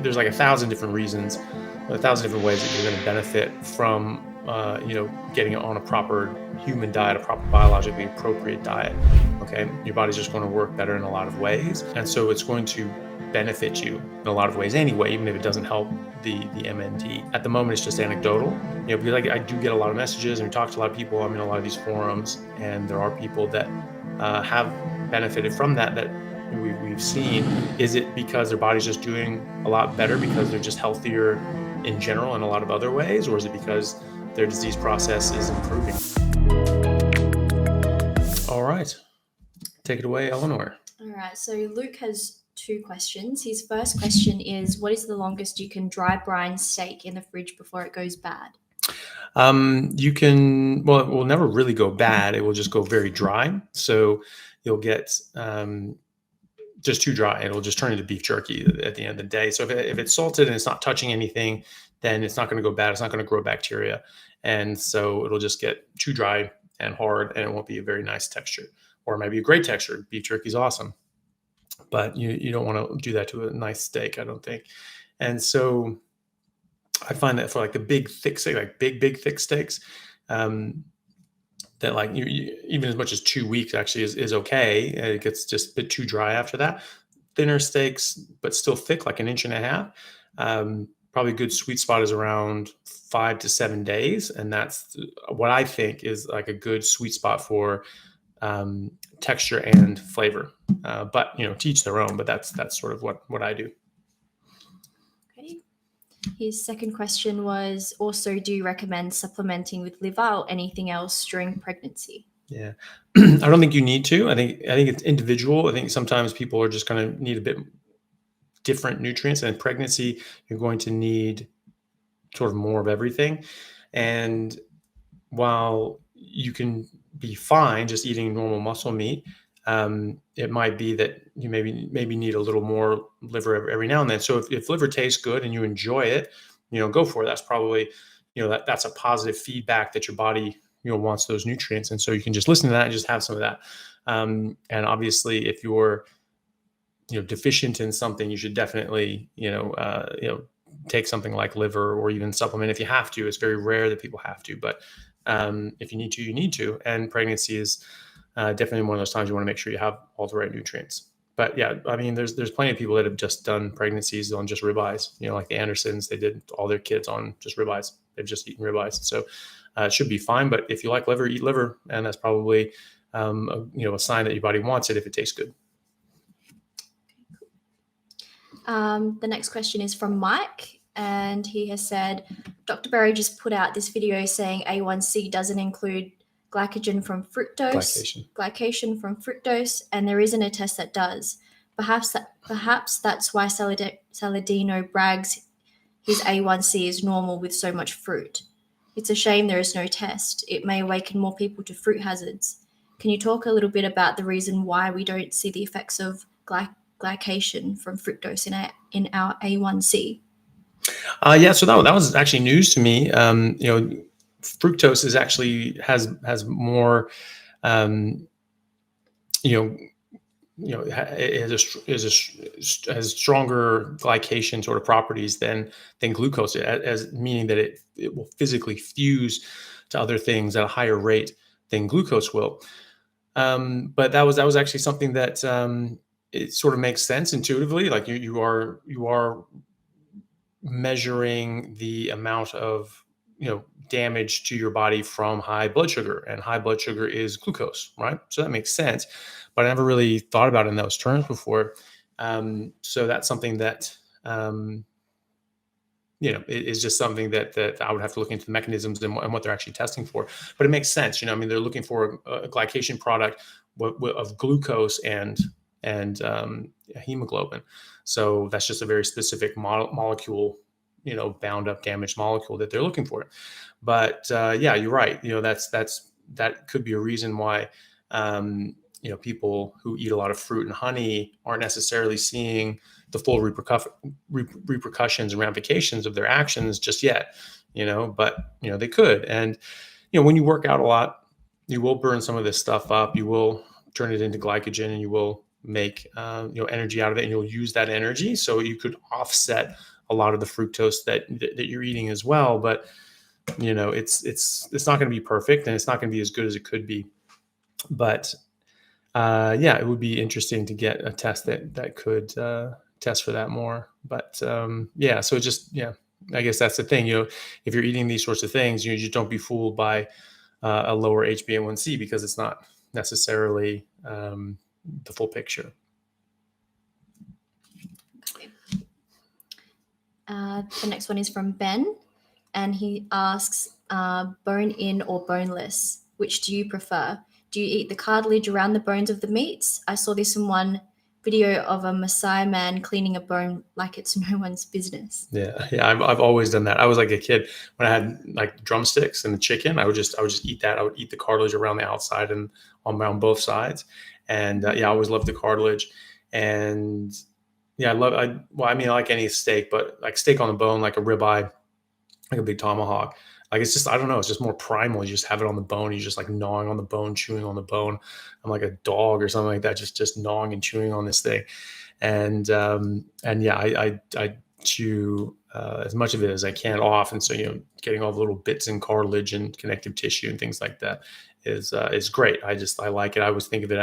there's like 1,000 different reasons, 1,000 different ways that you're going to benefit from, getting on a proper human diet, a proper biologically appropriate diet. Okay. Your body's just going to work better in a lot of ways. And so it's going to benefit you in a lot of ways anyway, even if it doesn't help the MND. At the moment, it's just anecdotal, because I do get a lot of messages and we talk to a lot of people. I'm in a lot of these forums, and there are people that have benefited from that we've seen. Is it because their body's just doing a lot better because they're just healthier in general in a lot of other ways, or is it because their disease process is improving? All right, take it away, Eleanor. All right, so Luke has 2 questions. His first question is, what is the longest you can dry brine steak in the fridge before it goes bad? You can, well, it will never really go bad. It will just go very dry. So you'll get just too dry. It'll just turn into beef jerky at the end of the day. So if it's salted and it's not touching anything, then it's not going to go bad. It's not going to grow bacteria. And so it'll just get too dry and hard, and it won't be a very nice texture, or maybe a great texture. Beef jerky is awesome, but you don't want to do that to a nice steak, I don't think. And so I find that for like the big thick steak, like big thick steaks, that like you even as much as 2 weeks actually is okay. It gets just a bit too dry after that. Thinner steaks, but still thick, like 1.5 inches. Probably a good sweet spot is around 5 to 7 days, and that's what I think is like a good sweet spot for texture and flavor. But to each their own. But that's sort of what I do. Okay. His second question was also, do you recommend supplementing with liver or anything else during pregnancy? Yeah, I don't think you need to. I think it's individual. I think sometimes people are just going to need a bit different nutrients, and in pregnancy, you're going to need sort of more of everything. And while you can be fine just eating normal muscle meat, it might be that you maybe need a little more liver every now and then. So if liver tastes good and you enjoy it, go for it. That's probably, that's a positive feedback that your body, wants those nutrients. And so you can just listen to that and just have some of that. And obviously if you're, deficient in something, you should definitely, take something like liver, or even supplement if you have to. It's very rare that people have to, but if you need to, you need to. And pregnancy is definitely one of those times you want to make sure you have all the right nutrients. But yeah, I mean, there's plenty of people that have just done pregnancies on just ribeyes. Like the Andersons, they did all their kids on just ribeyes. They've just eaten ribeyes, so it should be fine. But if you like liver, eat liver, and that's probably a sign that your body wants it if it tastes good. The next question is from Mike, and he has said, Dr. Berry just put out this video saying A1C doesn't include glycogen from fructose, glycation from fructose, and there isn't a test that does. Perhaps that's why Saladino brags his A1C is normal with so much fruit. It's a shame there is no test. It may awaken more people to fruit hazards. Can you talk a little bit about the reason why we don't see the effects of glycation from fructose in our A1C? Yeah, so that was actually news to me. Fructose is actually has more, has stronger glycation sort of properties than glucose, as meaning that it will physically fuse to other things at a higher rate than glucose will. But that was actually something that it sort of makes sense intuitively. Like you are measuring the amount of damage to your body from high blood sugar, and high blood sugar is glucose, right? So that makes sense, but I never really thought about it in those terms before. So that's something that is just something that I would have to look into the mechanisms and what they're actually testing for. But it makes sense, they're looking for a glycation product of glucose and hemoglobin. So that's just a very specific molecule, bound up damaged molecule that they're looking for. But yeah, you're right. That could be a reason why, people who eat a lot of fruit and honey aren't necessarily seeing the full repercussions and ramifications of their actions just yet, but they could. And, when you work out a lot, you will burn some of this stuff up. You will turn it into glycogen, and you will, make energy out of it, and you'll use that energy. So you could offset a lot of the fructose that you're eating as well. But it's not going to be perfect, and it's not going to be as good as it could be. But it would be interesting to get a test that could test for that more. But so I guess that's the thing. If you're eating these sorts of things, you just don't be fooled by a lower HbA1c, because it's not necessarily the full picture. Okay. The next one is from Ben, and he asks, bone in or boneless, which do you prefer? Do you eat the cartilage around the bones of the meats? I saw this in one video of a Maasai man cleaning a bone like it's no one's business. Yeah. I've always done that. I was like a kid when I had like drumsticks and the chicken. I would just eat that. I would eat the cartilage around the outside and on both sides. And I always loved the cartilage. And I like any steak, but like steak on the bone, like a ribeye, like a big tomahawk. Like, it's just, I don't know, it's just more primal. You just have it on the bone. You're just like gnawing on the bone, chewing on the bone. I'm like a dog or something like that, just gnawing and chewing on this thing. And I chew as much of it as I can off. And so, getting all the little bits and cartilage and connective tissue and things like that is great. I like it. I always think of it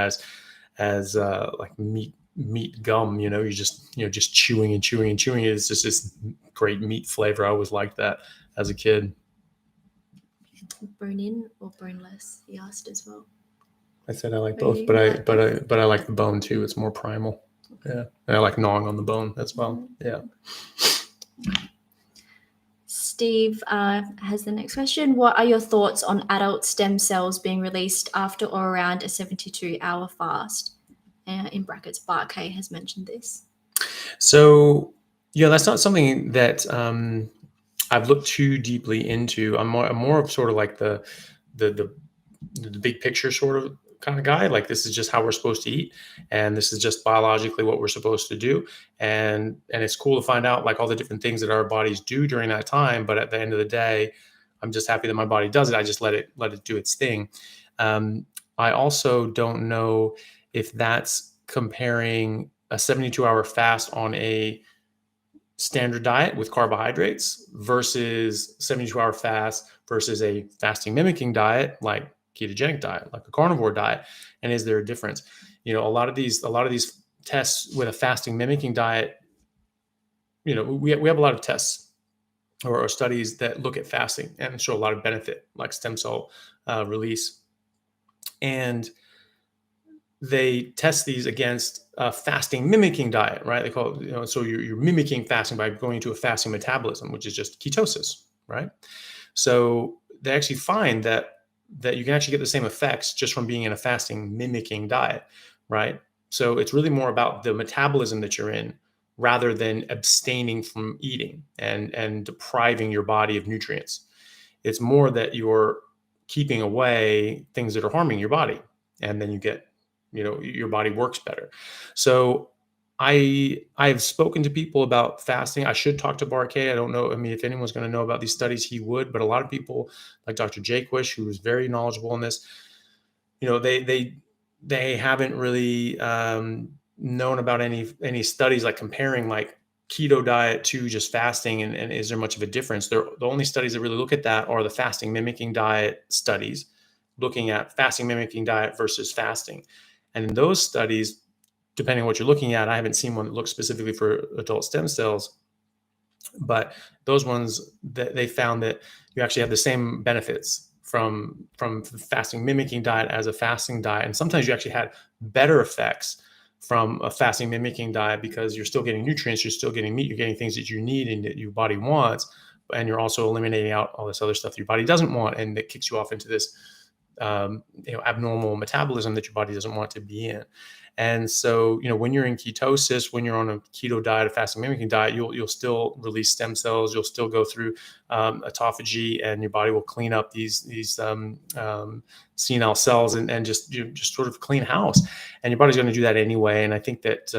as like meat gum, you're just chewing and chewing and chewing. It's just this great meat flavor. I always liked that as a kid. Bone in or boneless, he asked as well. I said I like both, but I like the bone too. It's more primal. Yeah. And I like gnawing on the bone as well. Yeah. Steve has the next question. What are your thoughts on adult stem cells being released after or around a 72-hour fast? In brackets, Bart K has mentioned this. So, that's not something that I've looked too deeply into. I'm more of sort of like the big picture sort of kind of guy. Like, this is just how we're supposed to eat, and this is just biologically what we're supposed to do. And it's cool to find out like all the different things that our bodies do during that time. But at the end of the day, I'm just happy that my body does it. I just let it do its thing. I also don't know if that's comparing a 72-hour fast on a standard diet with carbohydrates versus 72-hour fast versus a fasting mimicking diet like ketogenic diet, like a carnivore diet. And is there a difference? A lot of these tests with a fasting mimicking diet, we have a lot of tests or studies that look at fasting and show a lot of benefit, like stem cell release. And they test these against a fasting mimicking diet, right? They call it, so you're mimicking fasting by going into a fasting metabolism, which is just ketosis, right? So they actually find that you can actually get the same effects just from being in a fasting mimicking diet, right? So it's really more about the metabolism that you're in rather than abstaining from eating and depriving your body of nutrients. It's more that you're keeping away things that are harming your body, and then you get your body works better. So I've spoken to people about fasting. I should talk to Barkay. I don't know. I mean, if anyone's going to know about these studies, he would. But a lot of people, like Dr. Jaquish, who is very knowledgeable in this, they haven't really known about any studies like comparing like keto diet to just fasting, and is there much of a difference? The only studies that really look at that are the fasting mimicking diet studies, looking at fasting mimicking diet versus fasting. And in those studies, depending on what you're looking at, I haven't seen one that looks specifically for adult stem cells, but those ones, they found that you actually have the same benefits from the fasting mimicking diet as a fasting diet. And sometimes you actually had better effects from a fasting mimicking diet because you're still getting nutrients, you're still getting meat, you're getting things that you need and that your body wants, and you're also eliminating out all this other stuff your body doesn't want, and that kicks you off into this abnormal metabolism that your body doesn't want to be in. And so, when you're in ketosis, when you're on a keto diet, a fasting mimicking diet, you'll still release stem cells. You'll still go through autophagy, and your body will clean up these senile cells and just sort of clean house. And your body's going to do that anyway. And I think that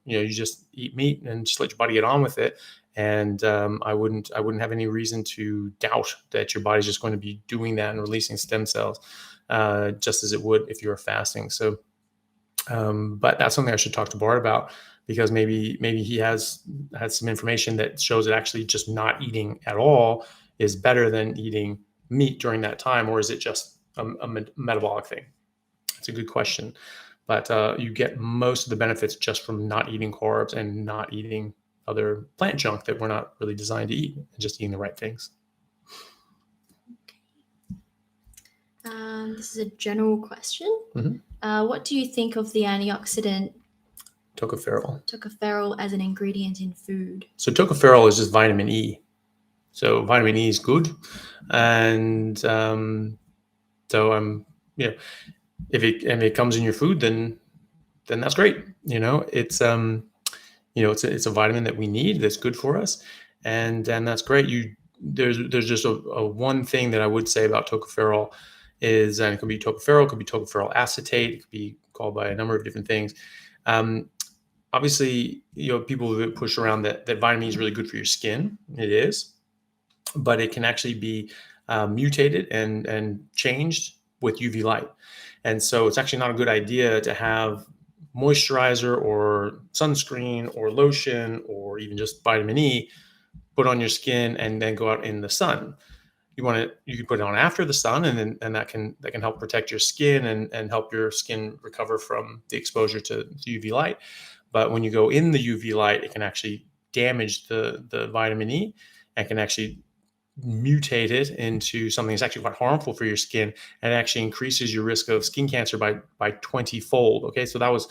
you just eat meat and just let your body get on with it. And I wouldn't have any reason to doubt that your body's just going to be doing that and releasing stem cells just as it would if you were fasting. So But that's something I should talk to Bart about, because maybe he has some information that shows that actually just not eating at all is better than eating meat during that time, or is it just a metabolic thing? It's a good question, but you get most of the benefits just from not eating carbs and not eating other plant junk that we're not really designed to eat, and just eating the right things. This is a general question. What do you think of the antioxidant tocopherol as an ingredient in food? So tocopherol is just vitamin E. So vitamin E is good, and so if it comes in your food, then that's great. It's it's a vitamin that we need, that's good for us, and that's great. There's just a one thing that I would say about tocopherol is, and it could be tocopherol, it could be tocopherol acetate, it could be called by a number of different things. Obviously, people push around that vitamin E is really good for your skin. It is, but it can actually be mutated and changed with UV light. And so it's actually not a good idea to have moisturizer or sunscreen or lotion or even just vitamin E put on your skin and then go out in the sun. You can put it on after the sun, and that can help protect your skin and help your skin recover from the exposure to UV light. But when you go in the UV light, it can actually damage the vitamin E and can actually mutate it into something that's actually quite harmful for your skin, and it actually increases your risk of skin cancer by 20-fold. Okay, so that was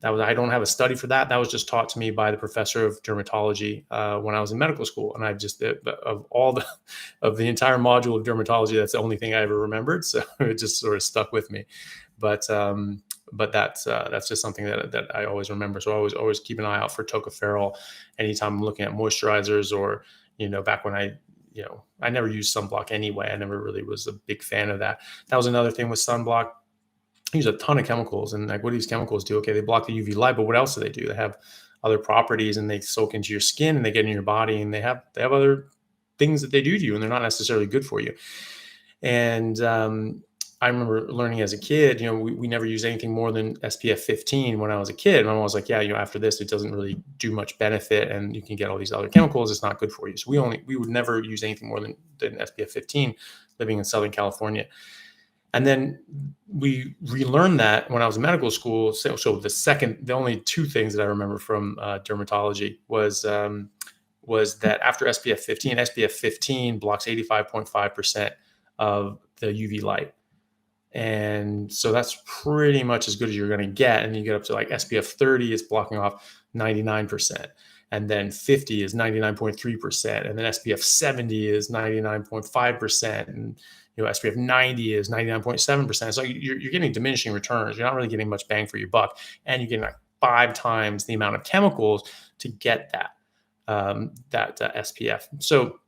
I don't have a study for that. That was just taught to me by the professor of dermatology when I was in medical school, and I've just of the entire module of dermatology, that's the only thing I ever remembered. So it just sort of stuck with me. But that's just something that I always remember. So I always keep an eye out for tocopherol anytime I'm looking at moisturizers, or back when I never used sunblock anyway. I never really was a big fan of that. That was another thing with sunblock. I use a ton of chemicals, and what do these chemicals do? Okay, they block the UV light, but what else do? They have other properties, and they soak into your skin, and they get in your body, and they have other things that they do to you, and they're not necessarily good for you. And I remember learning as a kid, we never used anything more than SPF 15 when I was a kid. My mom was like, yeah, after this, it doesn't really do much benefit, and you can get all these other chemicals. It's not good for you. So we would never use anything more than SPF 15 living in Southern California. And then we relearned that when I was in medical school. So the only two things that I remember from dermatology was that after SPF 15 blocks 85.5% of the UV light. And so that's pretty much as good as you're going to get. And you get up to like SPF 30, it's blocking off 99%. And then 50 is 99.3%. And then SPF 70 is 99.5%. And SPF 90 is 99.7%. So you're getting diminishing returns. You're not really getting much bang for your buck. And you're getting like 5 times the amount of chemicals to get that SPF. So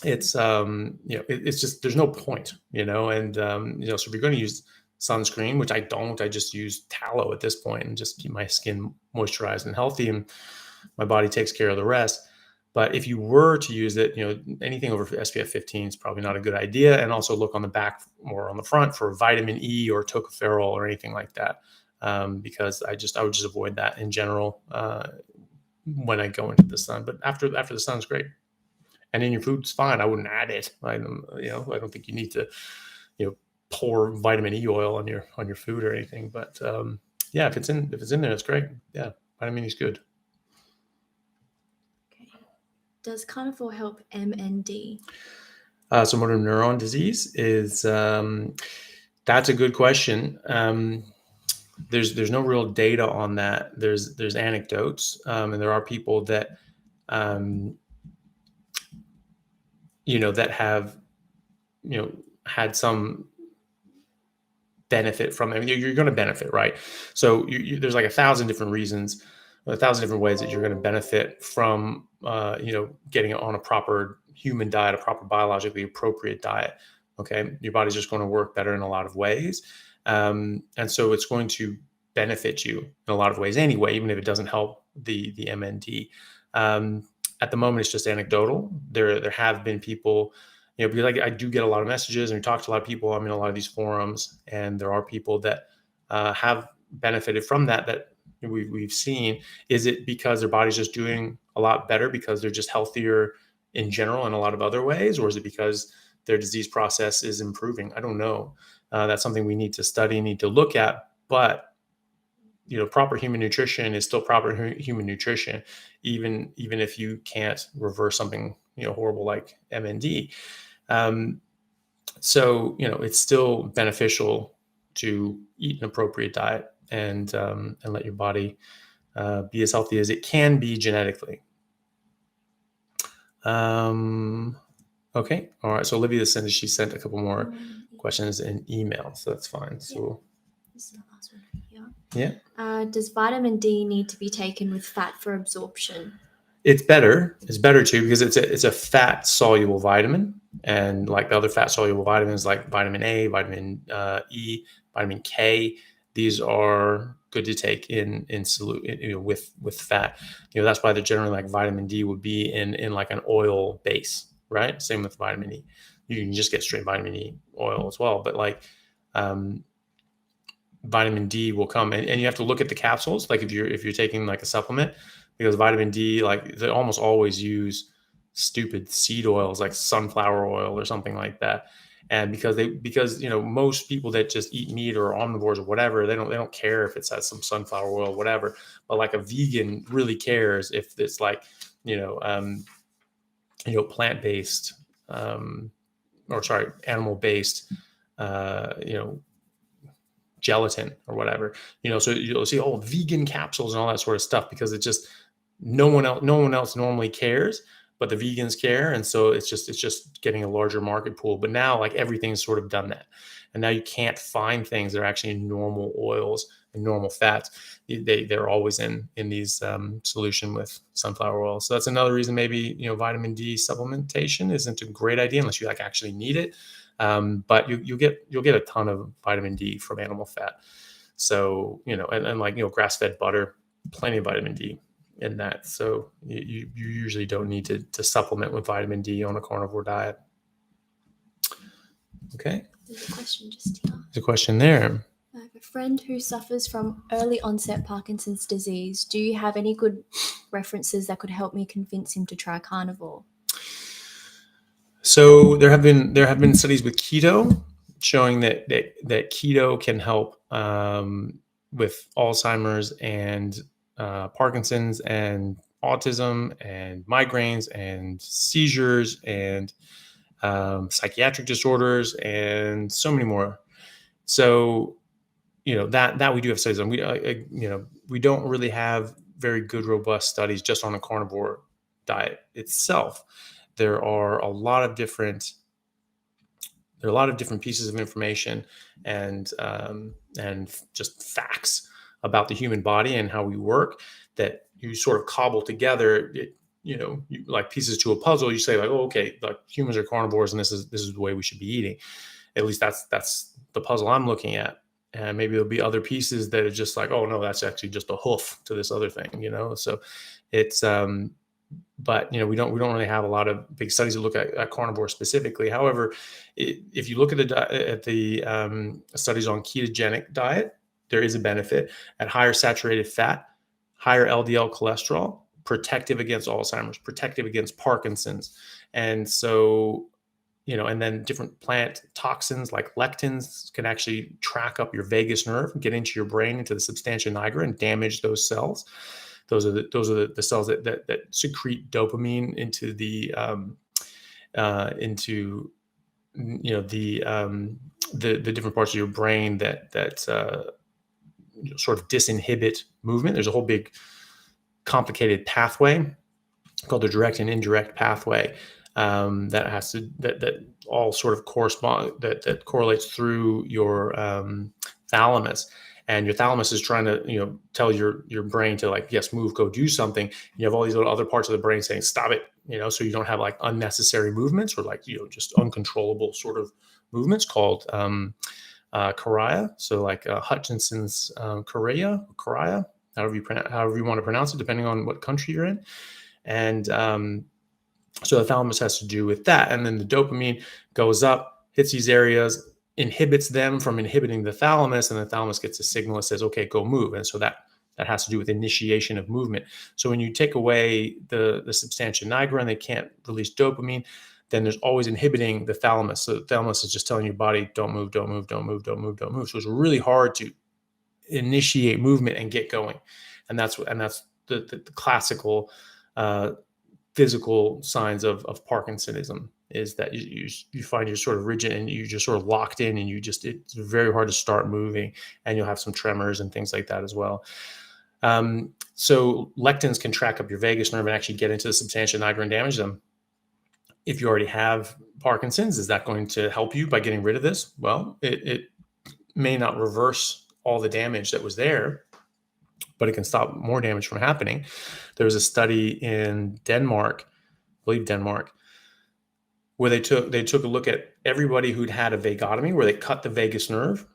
it's it's just, there's no point, and so if you're going to use sunscreen, which I don't, I just use tallow at this point and just keep my skin moisturized and healthy, and my body takes care of the rest. But if you were to use it, anything over SPF 15 is probably not a good idea. And also look on the back or on the front for vitamin E or tocopherol or anything like that, because I would just avoid that in general when I go into the sun. But after the sun's great. And in your food, it's fine. I wouldn't add it. I don't think you need to, pour vitamin E oil on your food or anything. But yeah, if it's in there, it's great. Yeah, vitamin E is good. Okay. Does Carnivore help MND? So motor neuron disease is that's a good question. There's no real data on that. There's anecdotes, and there are people that that have, had some benefit from it. You're going to benefit, right? So there's like 1,000 different reasons, 1,000 different ways that you're going to benefit from, getting on a proper human diet, a proper biologically appropriate diet. Okay. Your body's just going to work better in a lot of ways. And so it's going to benefit you in a lot of ways anyway, even if it doesn't help the MND. At the moment, it's just anecdotal. There have been people, because I do get a lot of messages and talk to a lot of people. I'm in a lot of these forums, and there are people that have benefited from that we've seen. Is it because their body's just doing a lot better because they're just healthier in general in a lot of other ways, or is it because their disease process is improving? I don't know. That's something we need to study, need to look at. But proper human nutrition is still proper human nutrition, even if you can't reverse something horrible like MND. So it's still beneficial to eat an appropriate diet and let your body be as healthy as it can be genetically. Okay. All right. So Olivia said she sent a couple more questions in email, so that's fine. So this is the last one here. Yeah. Does vitamin D need to be taken with fat for absorption? It's better. It's better too because it's a fat soluble vitamin, and like the other fat soluble vitamins like vitamin A, vitamin E, vitamin K, these are good to take in with fat. That's why they're generally like vitamin D would be in like an oil base, right? Same with vitamin E. You can just get straight vitamin E oil as well, but like vitamin D will come and you have to look at the capsules. Like if you're taking like a supplement, because vitamin D, like they almost always use stupid seed oils like sunflower oil or something like that. And because most people that just eat meat or omnivores or whatever, they don't care if it's has some sunflower oil, whatever. But like a vegan really cares if it's like, plant-based, animal-based, gelatin or whatever, so you'll see vegan capsules and all that sort of stuff because it's just no one else normally cares, but the vegans care. And so it's just getting a larger market pool. But now like everything's sort of done that. And now you can't find things that are actually normal oils and normal fats. They're always in these solution with sunflower oil. So that's another reason maybe, vitamin D supplementation isn't a great idea unless you like actually need it. But you'll get a ton of vitamin D from animal fat. So, and like, grass-fed butter, plenty of vitamin D in that. So you usually don't need to supplement with vitamin D on a carnivore diet. Okay. There's a question just here. There's a question there. I have a friend who suffers from early onset Parkinson's disease. Do you have any good references that could help me convince him to try carnivore? So there have been studies with keto showing that keto can help with Alzheimer's and Parkinson's and autism and migraines and seizures and psychiatric disorders and so many more. So that we do have studies on. We don't really have very good robust studies just on a carnivore diet itself. There are a lot of different pieces of information and just facts about the human body and how we work that you sort of cobble together. You like pieces to a puzzle. You say like, oh, okay, like humans are carnivores, and this is the way we should be eating. At least that's the puzzle I'm looking at. And maybe there'll be other pieces that are just like, oh no, that's actually just a hoof to this other thing. So it's but we don't really have a lot of big studies that look at carnivore specifically. However, if you look at the studies on ketogenic diet, there is a benefit at higher saturated fat, higher LDL cholesterol, protective against Alzheimer's, protective against Parkinson's, and so and then different plant toxins like lectins can actually track up your vagus nerve, get into your brain, into the substantia nigra, and damage those cells. Those are the cells that secrete dopamine into the the different parts of your brain that sort of disinhibit movement. There's a whole big complicated pathway called the direct and indirect pathway that all sort of correspond that correlates through your thalamus. And your thalamus is trying to, tell your brain to like, yes, move, go do something. You have all these other parts of the brain saying, stop it, so you don't have like unnecessary movements or like, just uncontrollable sort of movements called chorea. So like Hutchinson's chorea, however you want to pronounce it, depending on what country you're in. And so the thalamus has to do with that. And then the dopamine goes up, hits these areas, inhibits them from inhibiting the thalamus, and the thalamus gets a signal that says, okay, go move. And so that has to do with initiation of movement. So when you take away the substantia nigra and they can't release dopamine, then there's always inhibiting the thalamus. So the thalamus is just telling your body, don't move, don't move, don't move, don't move, don't move. So it's really hard to initiate movement and get going. And that's the classical physical signs of Parkinsonism, is that you find you're sort of rigid and you just sort of locked in, and it's very hard to start moving, and you'll have some tremors and things like that as well. So lectins can track up your vagus nerve and actually get into the substantia nigra and damage them. If you already have Parkinson's, is that going to help you by getting rid of this? Well, it may not reverse all the damage that was there, but it can stop more damage from happening. There was a study in Denmark, I believe Denmark, where they took a look at everybody who'd had a vagotomy, where they cut the vagus nerve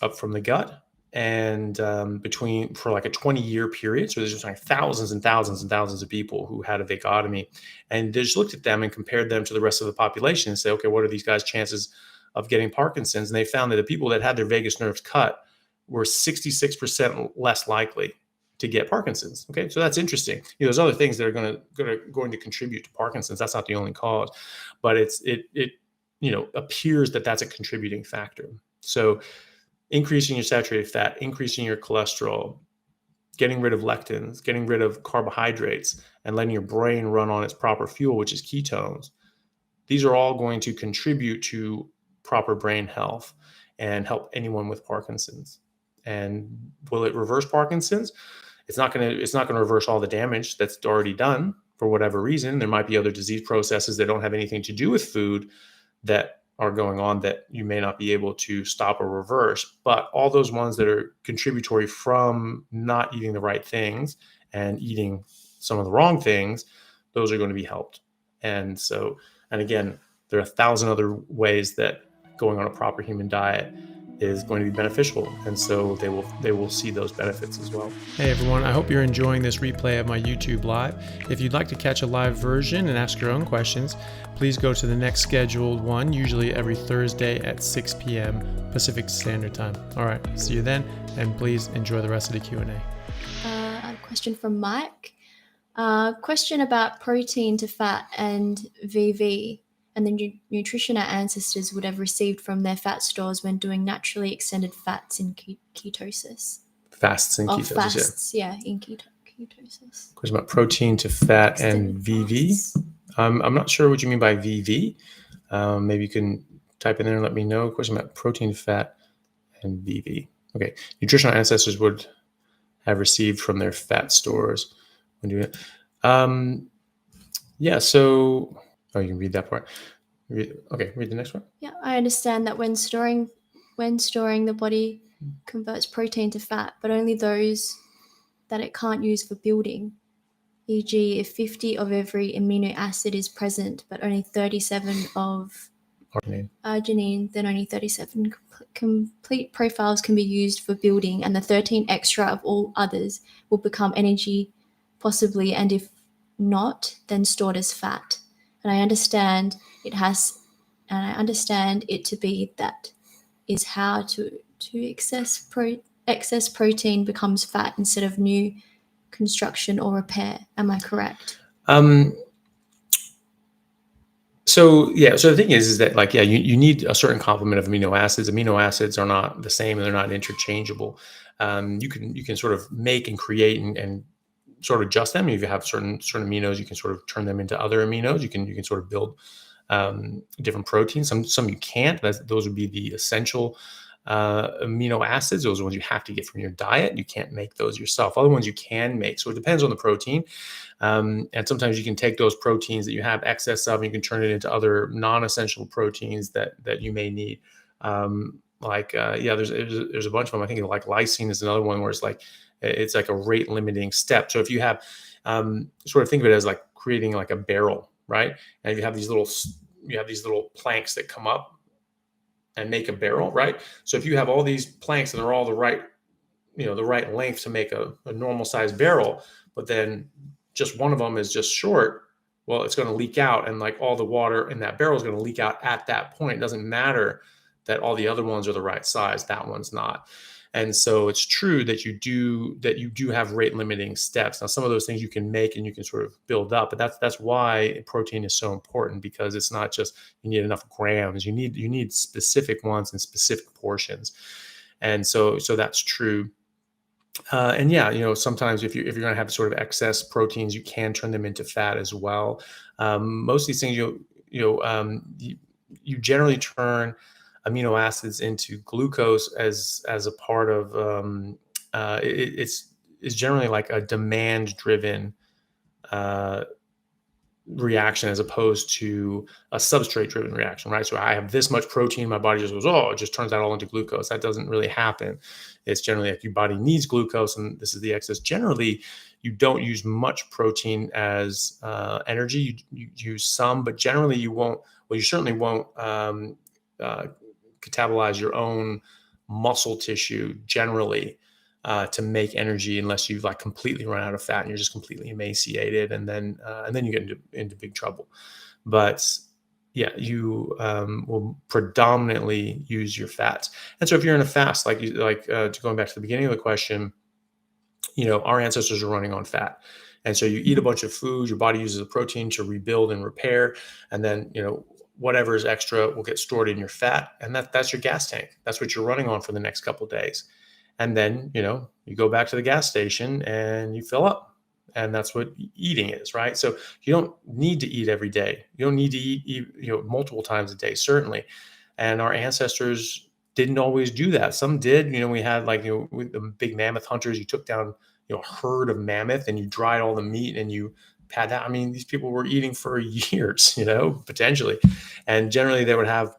up from the gut, and for like a 20-year period. So there's just like thousands and thousands and thousands of people who had a vagotomy, and they just looked at them and compared them to the rest of the population and say, okay, what are these guys' chances of getting Parkinson's? And they found that the people that had their vagus nerves cut were 66% less likely to get Parkinson's. Okay, so that's interesting. There's other things that are going to contribute to Parkinson's. That's not the only cause, but it appears that that's a contributing factor. So increasing your saturated fat, increasing your cholesterol, getting rid of lectins, getting rid of carbohydrates, and letting your brain run on its proper fuel, which is ketones. These are all going to contribute to proper brain health and help anyone with Parkinson's. And will it reverse Parkinson's? It's not going to reverse all the damage that's already done for whatever reason. There might be other disease processes that don't have anything to do with food that are going on that you may not be able to stop or reverse. But all those ones that are contributory from not eating the right things and eating some of the wrong things, those are going to be helped. And again, there are 1,000 other ways that going on a proper human diet is going to be beneficial, and so they will see those benefits as well. Hey everyone, I hope you're enjoying this replay of my YouTube live. If you'd like to catch a live version and ask your own questions, please go to the next scheduled one, usually every Thursday at 6 p.m. Pacific Standard Time. All right, see you then, and please enjoy the rest of the Q&A. A question from Mike. Question about protein to fat and VV. And the nutrition our ancestors would have received from their fat stores when doing naturally extended fats in ketosis. Fasts in ketosis, fasts, yeah, in ketosis. Question about protein to fat extended and VV. I'm not sure what you mean by VV. Maybe you can type in there and let me know. Question about protein to fat and VV. Okay, nutrition our ancestors would have received from their fat stores when doing it. Yeah, so... Oh, you can read that part. Okay, read the next one. Yeah, I understand that when storing, the body converts protein to fat, but only those that it can't use for building. E.g., if 50 of every amino acid is present, but only 37 of arginine, then only 37 complete profiles can be used for building, and the 13 extra of all others will become energy, possibly, and if not, then stored as fat. And I understand it to be that is how to excess protein becomes fat instead of new construction or repair. Am I correct? So the thing is that you need a certain complement of amino acids. Amino acids are not the same and they're not interchangeable. You can sort of make and create and sort of adjust them. If you have certain aminos, you can sort of turn them into other aminos. You can sort of build different proteins. Some you can't. Those would be the essential amino acids. Those are ones you have to get from your diet. You can't make those yourself. Other ones you can make. So it depends on the protein. And sometimes you can take those proteins that you have excess of, and you can turn it into other non-essential proteins that you may need. There's a bunch of them. I think like lysine is another one where it's like a rate limiting step. So if you have sort of think of it as like creating like a barrel, right? And you have these little planks that come up and make a barrel, right? So if you have all these planks and they're all the right length to make a normal size barrel, but then just one of them is just short, well, it's going to leak out, and like all the water in that barrel is going to leak out at that point. It doesn't matter that all the other ones are the right size. That one's not. And so it's true that you do have rate limiting steps. Now, some of those things you can make and you can sort of build up, but that's why protein is so important, because it's not just you need enough grams. You need specific ones and specific portions. And so that's true. And yeah, sometimes if you're going to have sort of excess proteins, you can turn them into fat as well. Most of these things, you generally turn amino acids into glucose as a part of it's generally like a demand driven reaction as opposed to a substrate driven reaction, right? So I have this much protein, my body just goes, oh, it just turns that all into glucose. That doesn't really happen. It's generally like your body needs glucose and this is the excess. Generally, you don't use much protein as energy. You use some, but generally you won't, well, you certainly won't catabolize your own muscle tissue generally to make energy unless you've like completely run out of fat and you're just completely emaciated, and then you get into big trouble. But yeah, you will predominantly use your fats. And so if you're in a fast, going back to the beginning of the question, our ancestors are running on fat. And so you eat a bunch of food, your body uses the protein to rebuild and repair, and then whatever is extra will get stored in your fat, and that's your gas tank. That's what you're running on for the next couple of days. And then, you go back to the gas station and you fill up. And that's what eating is, right? So you don't need to eat every day. You don't need to eat multiple times a day, certainly. And our ancestors didn't always do that. Some did. We had with the big mammoth hunters, you took down a herd of mammoth and you dried all the meat and you had that. I mean, these people were eating for years, potentially. And generally they would have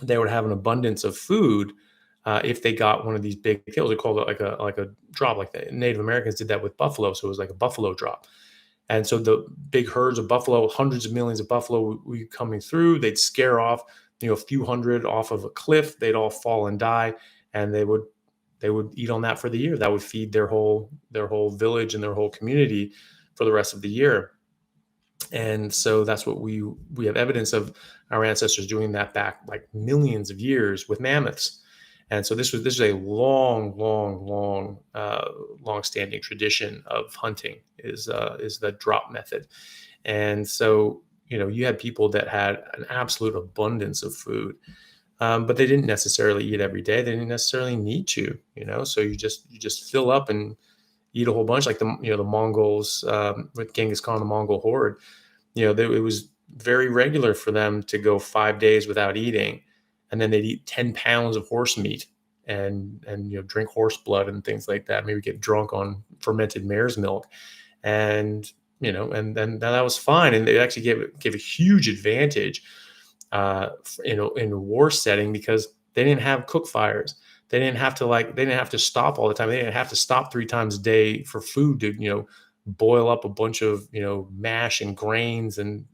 an abundance of food. If they got one of these big kills, they called it like a drop, like the Native Americans did that with buffalo. So it was like a buffalo drop. And so the big herds of buffalo, hundreds of millions of buffalo would be coming through. They'd scare off, a few hundred off of a cliff. They'd all fall and die. And they would eat on that for the year. That would feed their whole village and their whole community for the rest of the year. And so that's what we have evidence of our ancestors doing that back like millions of years with mammoths. And so this is a long-standing tradition of hunting is the drop method. And so, you had people that had an absolute abundance of food, but they didn't necessarily eat every day. They didn't necessarily need to, so you just fill up and eat a whole bunch, like the Mongols with Genghis Khan, the Mongol horde. It was very regular for them to go 5 days without eating. And then they'd eat 10 pounds of horse meat and drink horse blood and things like that. Maybe get drunk on fermented mare's milk, and and then that was fine. And it actually gave a huge advantage in a war setting, because they didn't have cook fires. They didn't have to stop all the time. They didn't have to stop 3 times a day for food to boil up a bunch of mash and grains and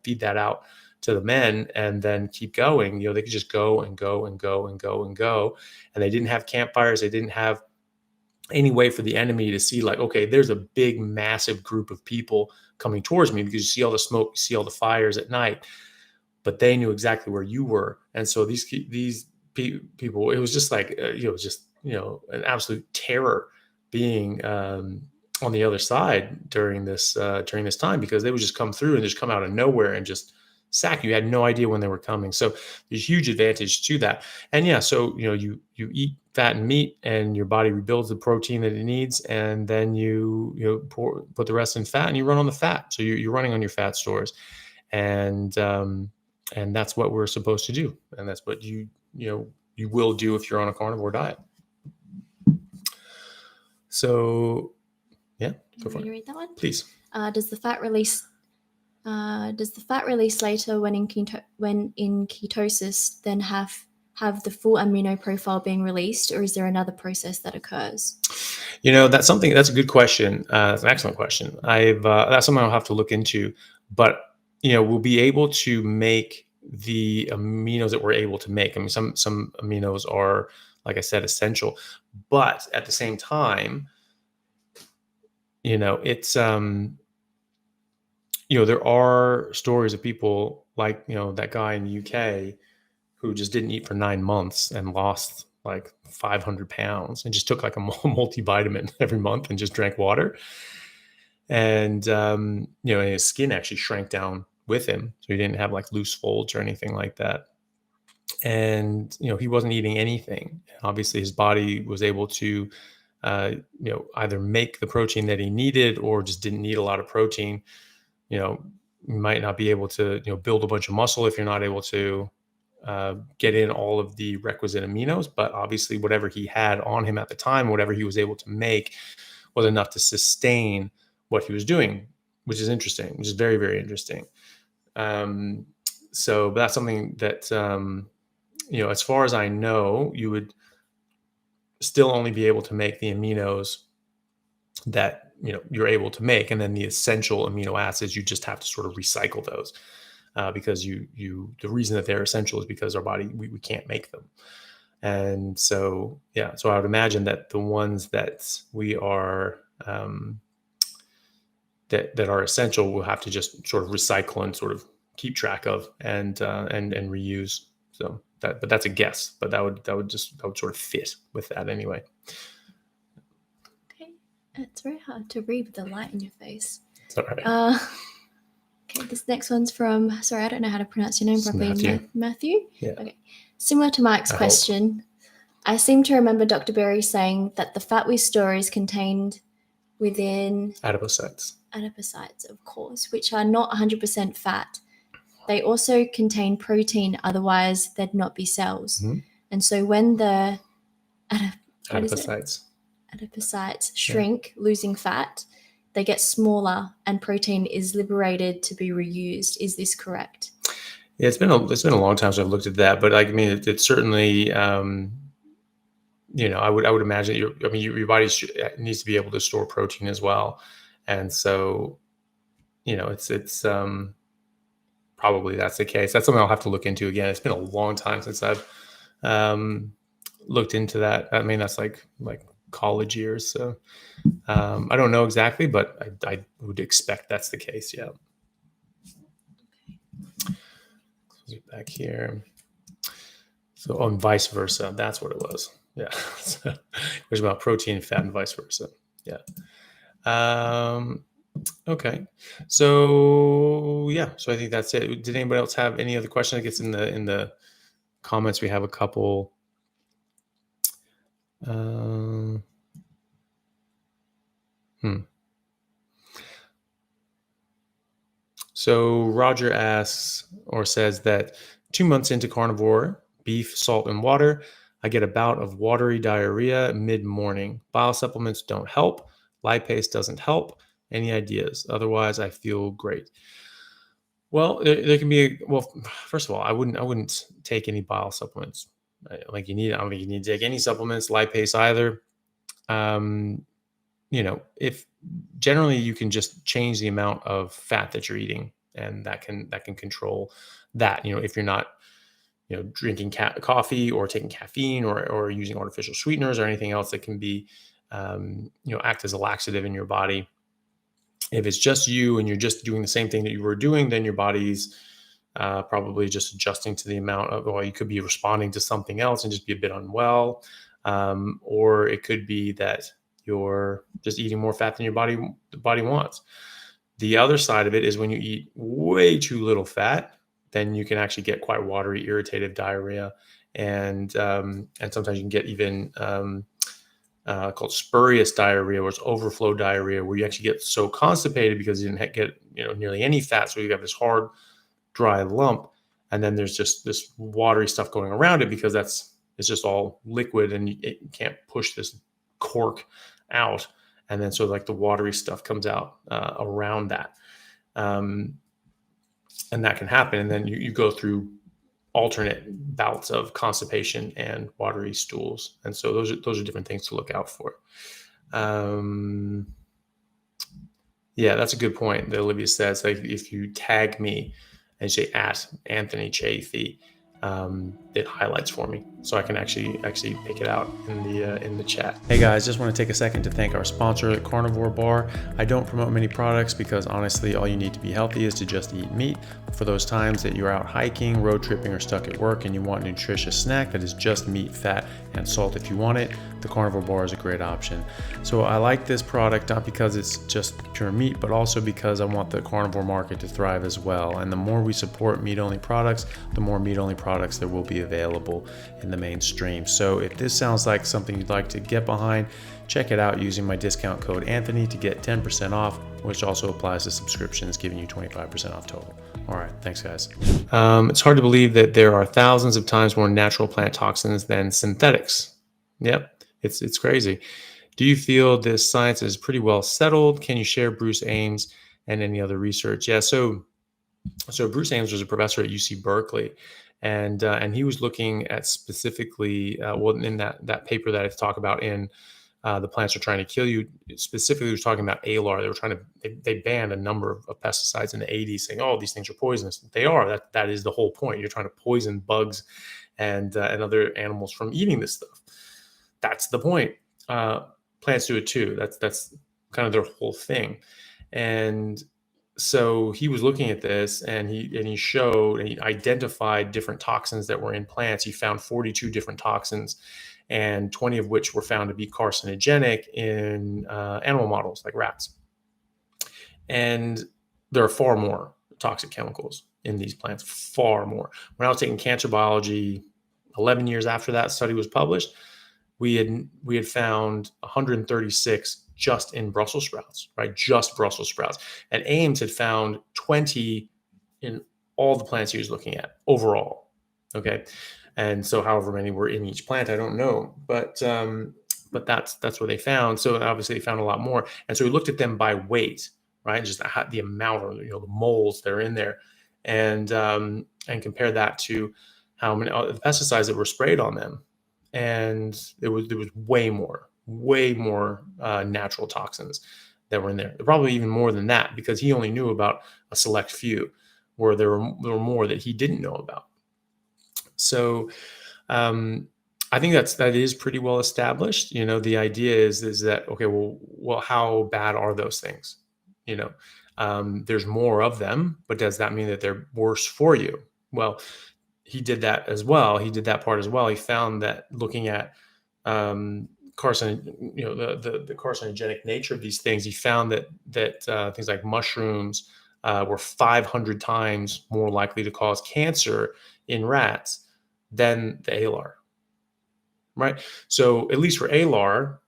feed that out to the men and then keep going. They could just go and go and go and go and go. And they didn't have campfires. They didn't have any way for the enemy to see like, okay, there's a big, massive group of people coming towards me, because you see all the smoke, you see all the fires at night, but they knew exactly where you were. And so these people, it was just like, an absolute terror being on the other side during this time, because they would just come through and just come out of nowhere and just sack you. You had no idea when they were coming. So there's huge advantage to that. And yeah, so you eat fat and meat and your body rebuilds the protein that it needs, and then you put the rest in fat and you run on the fat. So you're running on your fat stores, and that's what we're supposed to do, and that's what you will do if you're on a carnivore diet. So yeah, go for it. Read that one, please. Does the fat release later when in ketosis then have the full amino profile being released, or is there another process that occurs? That's a good question. It's an excellent question. That's something I'll have to look into, but we'll be able to make the aminos that we're able to make. I mean, some aminos are, like I said, essential, but at the same time, it's there are stories of people like that guy in the UK who just didn't eat for 9 months and lost like 500 pounds and just took like a multivitamin every month and just drank water. And, his skin actually shrank down with him. So he didn't have like loose folds or anything like that. And, he wasn't eating anything. Obviously his body was able to, either make the protein that he needed or just didn't need a lot of protein. You might not be able to, build a bunch of muscle if you're not able to get in all of the requisite aminos, but obviously whatever he had on him at the time, whatever he was able to make was enough to sustain what he was doing, which is interesting, which is very, very interesting. But that's something that, as far as I know, you would still only be able to make the aminos that, you're able to make. And then the essential amino acids, you just have to sort of recycle those. Because the reason that they're essential is because our body, we can't make them. And so, so I would imagine that the ones that we are, that are essential, we'll have to just sort of recycle and sort of keep track of and reuse. So but that's a guess, but that would sort of fit with that anyway. Okay. It's very hard to read with the light in your face. It's all right. Okay, this next one's from, sorry, I don't know how to pronounce your name properly. Matthew? Yeah. Okay. Similar to Mike's question, I seem to remember Dr. Berry saying that the fat we store is contained within adipocytes. Adipocytes, of course, which are not 100% fat. They also contain protein, otherwise there'd not be cells. Mm-hmm. And so when the adipocytes shrink, losing fat, they get smaller and protein is liberated to be reused. Is this correct? Yeah, it's been a long time since I've looked at that, but it's certainly, I would imagine your body needs to be able to store protein as well. And so, it's probably that's the case. That's something I'll have to look into again. It's been a long time since I've looked into that. I mean, that's like college years. So I don't know exactly, but I would expect that's the case. Yeah. Get back here. So on vice versa, that's what it was. Yeah. So it was about protein, fat, and vice versa. Yeah. Okay. So so I think that's it. Did anybody else have any other question? I guess in the comments we have a couple. So Roger asks or says that 2 months into carnivore, beef, salt, and water, I get a bout of watery diarrhea mid-morning. Bile supplements don't help. Lipase doesn't help. Any ideas? Otherwise, I feel great. Well, there can be first of all, I wouldn't take any bile supplements. I don't think you need to take any supplements, lipase either. If generally you can just change the amount of fat that you're eating, and that can control that. If you're not, drinking coffee or taking caffeine or using artificial sweeteners or anything else that can be, act as a laxative in your body. If it's just you and you're just doing the same thing that you were doing, then your body's probably just adjusting to the amount of, you could be responding to something else and just be a bit unwell. Or it could be that you're just eating more fat than the body wants. The other side of it is when you eat way too little fat, then you can actually get quite watery, irritative diarrhea. And sometimes you can get even called spurious diarrhea, where it's overflow diarrhea, where you actually get so constipated because you didn't get nearly any fat, so you have this hard, dry lump, and then there's just this watery stuff going around it because it's just all liquid and you can't push this cork out, and then so like the watery stuff comes out around that, and that can happen, and then you go through alternate bouts of constipation and watery stools. And so those are different things to look out for. Yeah, that's a good point that Olivia says. Like if you tag me and say at Anthony Chaffee, it highlights for me, so I can actually pick it out in the chat. Hey guys, just want to take a second to thank our sponsor, Carnivore Bar. I don't promote many products because honestly, all you need to be healthy is to just eat meat. For those times that you're out hiking, road tripping, or stuck at work and you want a nutritious snack that is just meat, fat, and salt if you want it, the Carnivore Bar is a great option. So I like this product not because it's just pure meat, but also because I want the carnivore market to thrive as well. And the more we support meat-only products, the more meat-only products there will be available in the mainstream. So if this sounds like something you'd like to get behind, check it out using my discount code Anthony to get 10% off, which also applies to subscriptions, giving you 25% off total. All right, thanks guys. It's hard to believe that there are thousands of times more natural plant toxins than synthetics. Yep, it's crazy. Do you feel this science is pretty well settled? Can you share Bruce Ames and any other research? Yeah, so Bruce Ames was a professor at UC Berkeley, and he was looking at specifically, in that paper that I talk about in the plants are trying to kill you. Specifically, he was talking about alar. They were trying to they banned a number of pesticides in the 80s, saying, "Oh, these things are poisonous." They are. That is the whole point. You're trying to poison bugs and other animals from eating this stuff. That's the point. Plants do it too. That's kind of their whole thing. And so he was looking at this, and he showed and he identified different toxins that were in plants. He found 42 different toxins, and 20 of which were found to be carcinogenic in animal models like rats. And there are far more toxic chemicals in these plants, far more. When I was taking cancer biology 11 years after that study was published, we had found 136 just in Brussels sprouts, right? Just Brussels sprouts. And Ames had found 20 in all the plants he was looking at overall. Okay. And so however many were in each plant, I don't know. But that's what they found. So obviously they found a lot more. And so we looked at them by weight, right? Just the amount of, the moles that are in there, and compare that to how many the pesticides that were sprayed on them. And there was way more natural toxins that were in there. Probably even more than that, because he only knew about a select few, where there were more that he didn't know about. So I think that is pretty well established. The idea is that, okay, well, how bad are those things? There's more of them, but does that mean that they're worse for you? Well, he did that as well. He did that part as well. He found that looking at the carcinogenic nature of these things, he found that things like mushrooms were 500 times more likely to cause cancer in rats than the alar, right? So at least for alar,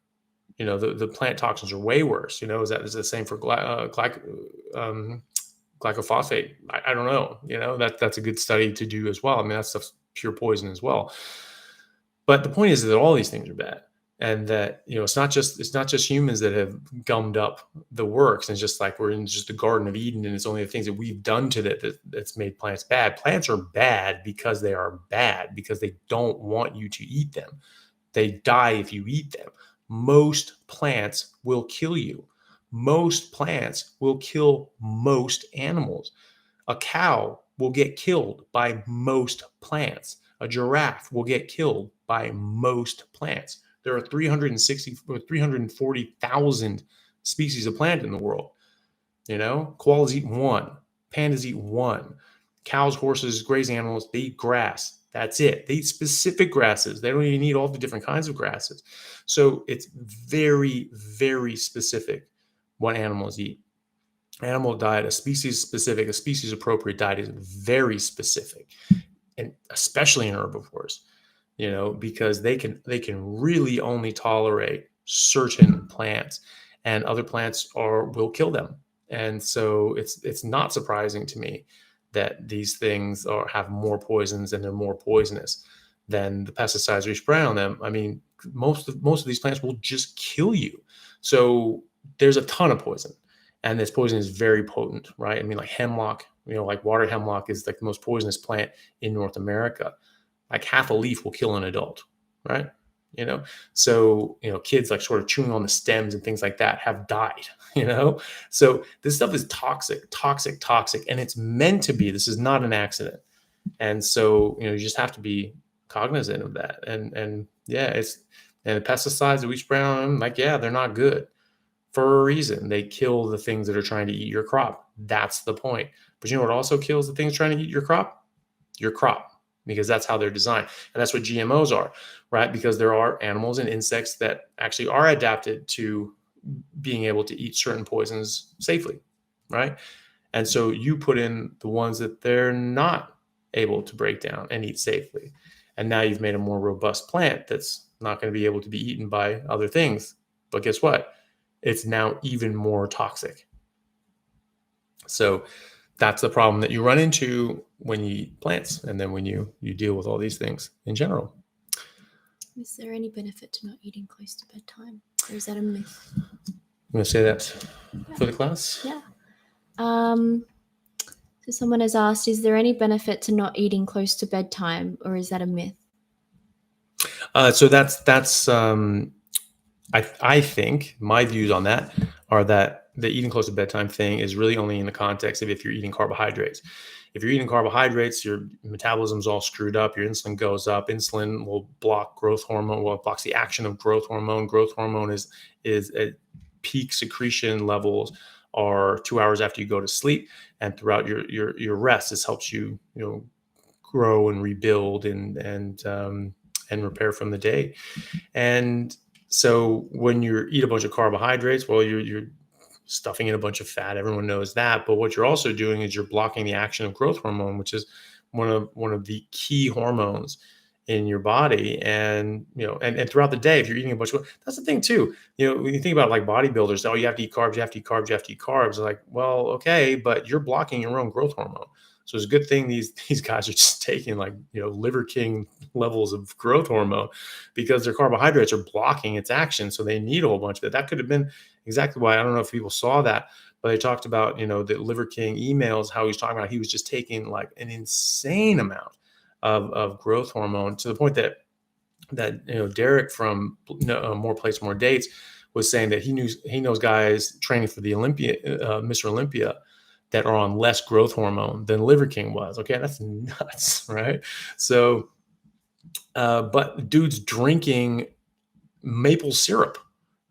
the plant toxins are way worse. Is that the same for glyphosate? I don't know. That's a good study to do as well. I mean, that stuff's pure poison as well. But the point is that all these things are bad, and that it's not just humans that have gummed up the works, and it's just like we're in just the Garden of Eden, and it's only the things that we've done to that's made plants bad. Plants are bad because they are bad, because they don't want you to eat them. They die if you eat them. Most plants will kill you. Most plants will kill most animals. A cow will get killed by most plants. A giraffe will get killed by most plants. There are 340,000 species of plant in the world. Koalas eat one. Pandas eat one. Cows, horses, grazing animals, they eat grass. That's it. They eat specific grasses. They don't even eat all the different kinds of grasses. So it's very, very specific what animals eat. Animal diet, a species-specific, a species-appropriate diet is very specific, and especially in herbivores, because they can really only tolerate certain plants, and other plants will kill them. And so it's not surprising to me that these things have more poisons, and they're more poisonous than the pesticides we spray on them. I mean, most of these plants will just kill you. So there's a ton of poison, and this poison is very potent, right? I mean, like hemlock, like water hemlock is like the most poisonous plant in North America. Like half a leaf will kill an adult, right? So kids like sort of chewing on the stems and things like that have died. So this stuff is toxic, and it's meant to be. This is not an accident. And so, you just have to be cognizant of that. And yeah, and the pesticides that we spray on them, like, yeah, they're not good for a reason. They kill the things that are trying to eat your crop. That's the point. But you know what also kills the things trying to eat your crop? Your crop, because that's how they're designed. And that's what GMOs are, right? Because there are animals and insects that actually are adapted to being able to eat certain poisons safely, right? And so you put in the ones that they're not able to break down and eat safely. And now you've made a more robust plant that's not going to be able to be eaten by other things. But guess what? It's now even more toxic. So that's the problem that you run into when you eat plants, and then when you deal with all these things in general. Is there any benefit to not eating close to bedtime, or is that a myth? I'm going to say that for the class. Yeah. So someone has asked, is there any benefit to not eating close to bedtime, or is that a myth? So that's I think my views on that are that the eating close to bedtime thing is really only in the context of if you're eating carbohydrates. If you're eating carbohydrates, your metabolism's all screwed up, your insulin goes up. Insulin will block growth hormone, well, it blocks the action of growth hormone. Growth hormone is at peak secretion levels are 2 hours after you go to sleep, and throughout your rest. This helps you, grow and rebuild and repair from the day. And so when you eat a bunch of carbohydrates, well, you're stuffing in a bunch of fat. Everyone knows that. But what you're also doing is you're blocking the action of growth hormone, which is one of the key hormones in your body. And and throughout the day, if you're eating a bunch of, that's the thing too. When you think about like bodybuilders, oh, you have to eat carbs, you have to eat carbs, you have to eat carbs. Like, well, okay, but you're blocking your own growth hormone. So it's a good thing these guys are just taking like Liver King levels of growth hormone, because their carbohydrates are blocking its action. So they need a whole bunch of it. That could have been exactly why, I don't know if people saw that, but they talked about the Liver King emails, how he was talking about he was just taking like an insane amount of growth hormone, to the point that Derek from More Plates More Dates was saying that he knows guys training for the Mr. Olympia, that are on less growth hormone than Liver King was. Okay, that's nuts, right? So, but dude's drinking maple syrup.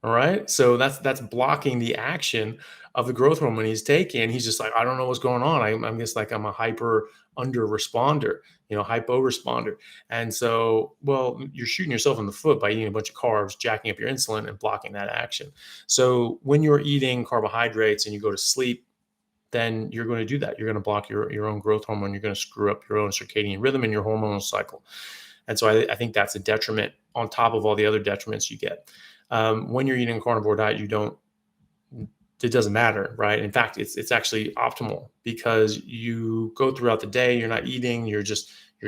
All right, so that's blocking the action of the growth hormone he's taking. He's just like, I don't know what's going on. I'm just like, I'm a hyper under responder, hypo responder. And so, well, you're shooting yourself in the foot by eating a bunch of carbs, jacking up your insulin, and blocking that action. So when you're eating carbohydrates and you go to sleep, then you're going to do that. You're going to block your own growth hormone. You're going to screw up your own circadian rhythm and your hormonal cycle. And so I think that's a detriment on top of all the other detriments you get. When you're eating a carnivore diet, it doesn't matter, right? In fact, it's actually optimal, because you go throughout the day, you're not eating, you're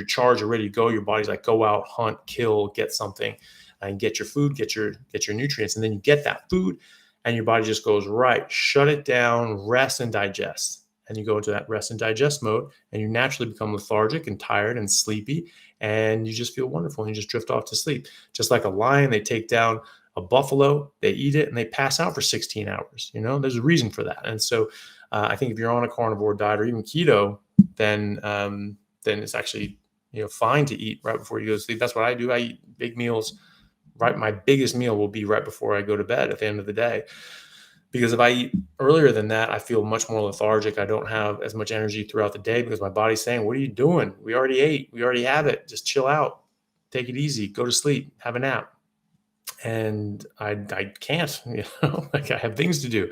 charged, you're ready to go. Your body's like, go out, hunt, kill, get something, and get your food, get your nutrients. And then you get that food, and your body just goes, right, shut it down, rest and digest. And you go into that rest and digest mode, and you naturally become lethargic and tired and sleepy, and you just feel wonderful, and you just drift off to sleep. Just like a lion, they take down a buffalo, they eat it, and they pass out for 16 hours. There's a reason for that. And so I think if you're on a carnivore diet or even keto, then it's actually fine to eat right before you go to sleep. That's what I do. I eat big meals. Right, my biggest meal will be right before I go to bed at the end of the day, because if I eat earlier than that, I feel much more lethargic. I don't have as much energy throughout the day, because my body's saying, what are you doing? We already ate. We already have it. Just chill out. Take it easy. Go to sleep. Have a nap. And I can't, like I have things to do,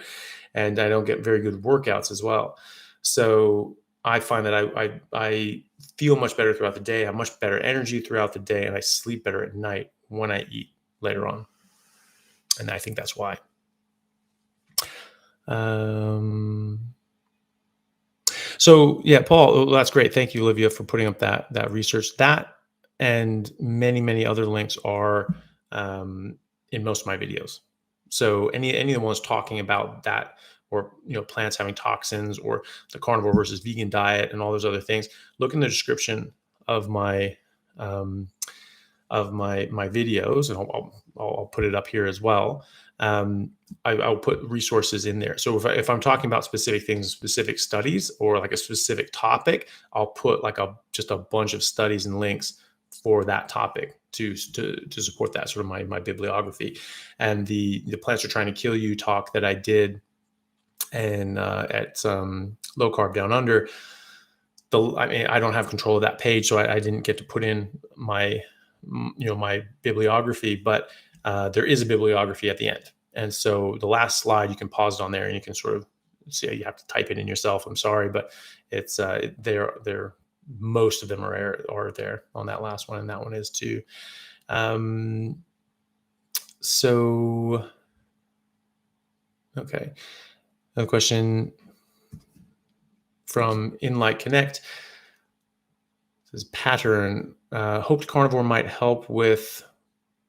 and I don't get very good workouts as well. So I find that I feel much better throughout the day. I have much better energy throughout the day, and I sleep better at night when I eat later on. And I think that's why. So yeah, Paul, that's great. Thank you, Olivia, for putting up that research. That and many other links are in most of my videos. So any of the ones talking about that, or plants having toxins, or the carnivore versus vegan diet, and all those other things, look in the description of my videos, and I'll put it up here as well. I'll put resources in there. So if I'm talking about specific things, specific studies, or like a specific topic, I'll put like just a bunch of studies and links for that topic to support that sort of my bibliography. And the Plants Are Trying to Kill You talk that I did and at Low Carb Down Under, I don't have control of that page, so I didn't get to put in my my bibliography, but there is a bibliography at the end. And so the last slide, you can pause it on there and you can sort of see, you have to type it in yourself. I'm sorry, but it's they're most of them are there on that last one, and that one is too. So, okay. Another question from Inlight Connect. This is pattern. Hoped Carnivore might help with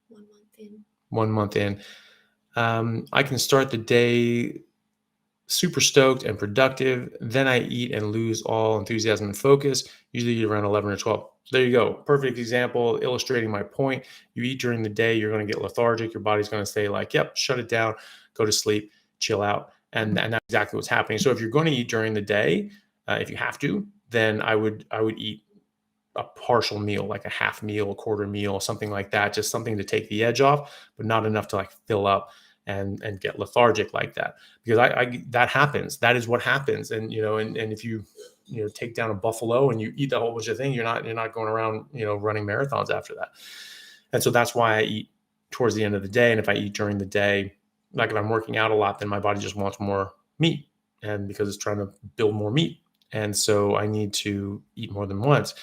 1 month in. 1 month in. I can start the day super stoked and productive. Then I eat and lose all enthusiasm and focus, usually around 11 or 12. There you go. Perfect example illustrating my point. You eat during the day, you're going to get lethargic. Your body's going to say like, yep, shut it down, go to sleep, chill out. And that's exactly what's happening. So if you're going to eat during the day, if you have to, then I would eat a partial meal, like a half meal, a quarter meal, something like that, just something to take the edge off, but not enough to like fill up and get lethargic like that, because that happens. That is what happens. And and if you take down a buffalo and you eat that whole bunch of thing, you're not going around running marathons after that. And so that's why I eat towards the end of the day. And if I eat during the day, like if I'm working out a lot, then my body just wants more meat, and because it's trying to build more meat, and so I need to eat more than once.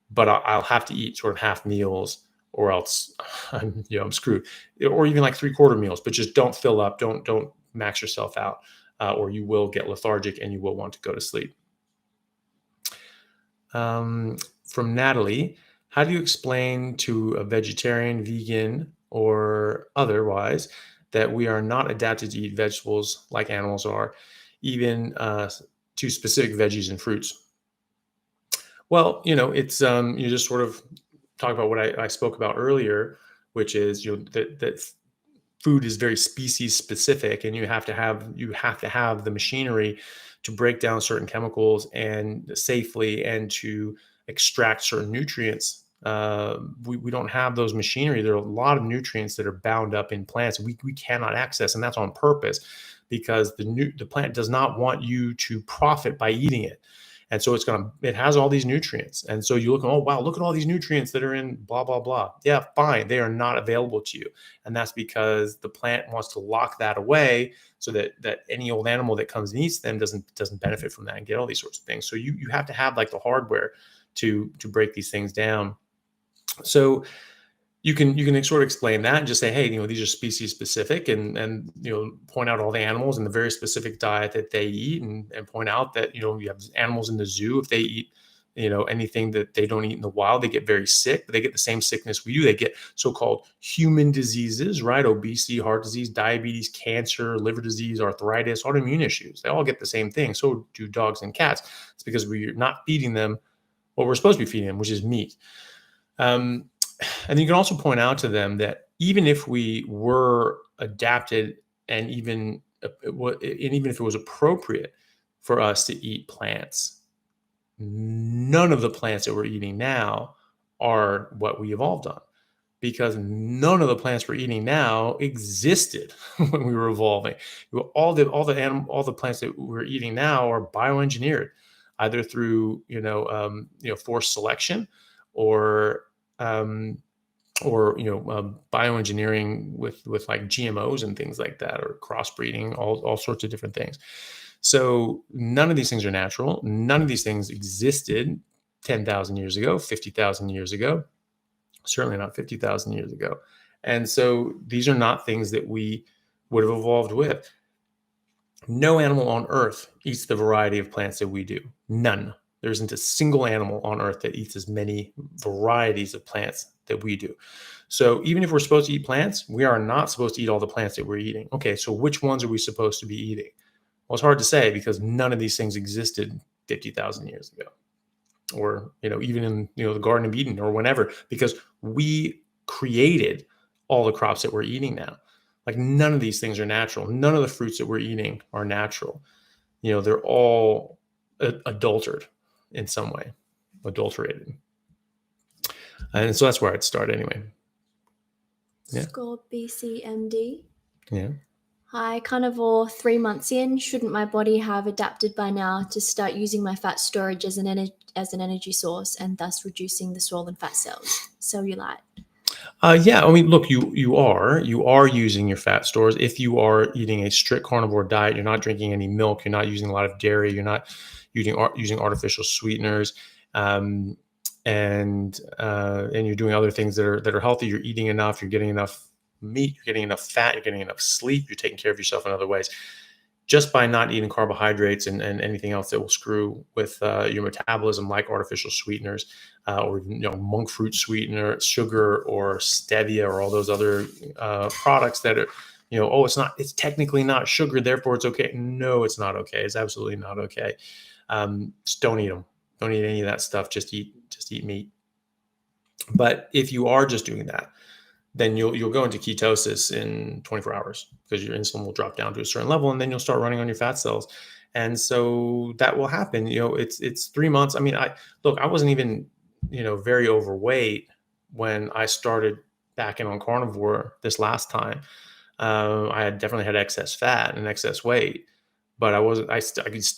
But I'll have to eat sort of half meals, or else I'm screwed. Or even like 3/4 meals, but just don't fill up, don't max yourself out, or you will get lethargic and you will want to go to sleep. From Natalie, how do you explain to a vegetarian, vegan, or otherwise that we are not adapted to eat vegetables like animals are, even to specific veggies and fruits? Well, it's you just sort of talk about what I spoke about earlier, which is that food is very species specific, and you have to have the machinery to break down certain chemicals and safely, and to extract certain nutrients. We don't have those machinery. There are a lot of nutrients that are bound up in plants we cannot access, and that's on purpose, because the plant does not want you to profit by eating it. And so it has all these nutrients. And so you look, oh, wow, look at all these nutrients that are in blah, blah, blah. Yeah, fine. They are not available to you. And that's because the plant wants to lock that away so that any old animal that comes and eats them doesn't benefit from that and get all these sorts of things. So you have to have like the hardware to break these things down. So you can sort of explain that and just say, hey, these are species specific, and point out all the animals and the very specific diet that they eat, and point out that you have animals in the zoo. If they eat anything that they don't eat in the wild, they get very sick. But they get the same sickness we do. They get so-called human diseases, right? Obesity, heart disease, diabetes, cancer, liver disease, arthritis, autoimmune issues. They all get the same thing. So do dogs and cats. It's because we're not feeding them what we're supposed to be feeding them, which is meat. And you can also point out to them that even if we were adapted, and even if it was appropriate for us to eat plants, none of the plants that we're eating now are what we evolved on, because none of the plants we're eating now existed when we were evolving. All the plants that we're eating now are bioengineered, either through forced selection, or bioengineering with like GMOs and things like that, or crossbreeding, all sorts of different things. So none of these things are natural. None of these things existed 10,000 years ago, 50,000 years ago, certainly not 50,000 years ago. And so these are not things that we would have evolved with. No animal on Earth eats the variety of plants that we do. None. There isn't a single animal on Earth that eats as many varieties of plants that we do. So even if we're supposed to eat plants, we are not supposed to eat all the plants that we're eating. Okay, so which ones are we supposed to be eating? Well, it's hard to say, because none of these things existed 50,000 years ago, or even in the Garden of Eden, or whenever, because we created all the crops that we're eating now. Like none of these things are natural. None of the fruits that we're eating are natural. They're all adulterated in some way, adulterated. And so that's where I'd start anyway. Yeah. Score BCMD. Yeah. Hi, Carnivore. 3 months in, shouldn't my body have adapted by now to start using my fat storage as an energy source and thus reducing the swollen fat cells? Cellulite. Yeah, I mean, look, you are using your fat stores if you are eating a strict carnivore diet. You're not drinking any milk. You're not using a lot of dairy. You're not using artificial sweeteners, and you're doing other things that are healthy. You're eating enough. You're getting enough meat. You're getting enough fat. You're getting enough sleep. You're taking care of yourself in other ways. Just by not eating carbohydrates and anything else that will screw with your metabolism, like artificial sweeteners or monk fruit sweetener, sugar, or stevia, or all those other products that are, it's technically not sugar, therefore it's okay. No, it's not okay. It's absolutely not okay. Just don't eat them. Don't eat any of that stuff. Just eat meat. But if you are just doing that, then you'll go into ketosis in 24 hours because your insulin will drop down to a certain level, and then you'll start running on your fat cells. And so that will happen. It's 3 months. I mean, I wasn't even, very overweight when I started back in on carnivore this last time. I had definitely had excess fat and excess weight, but I wasn't,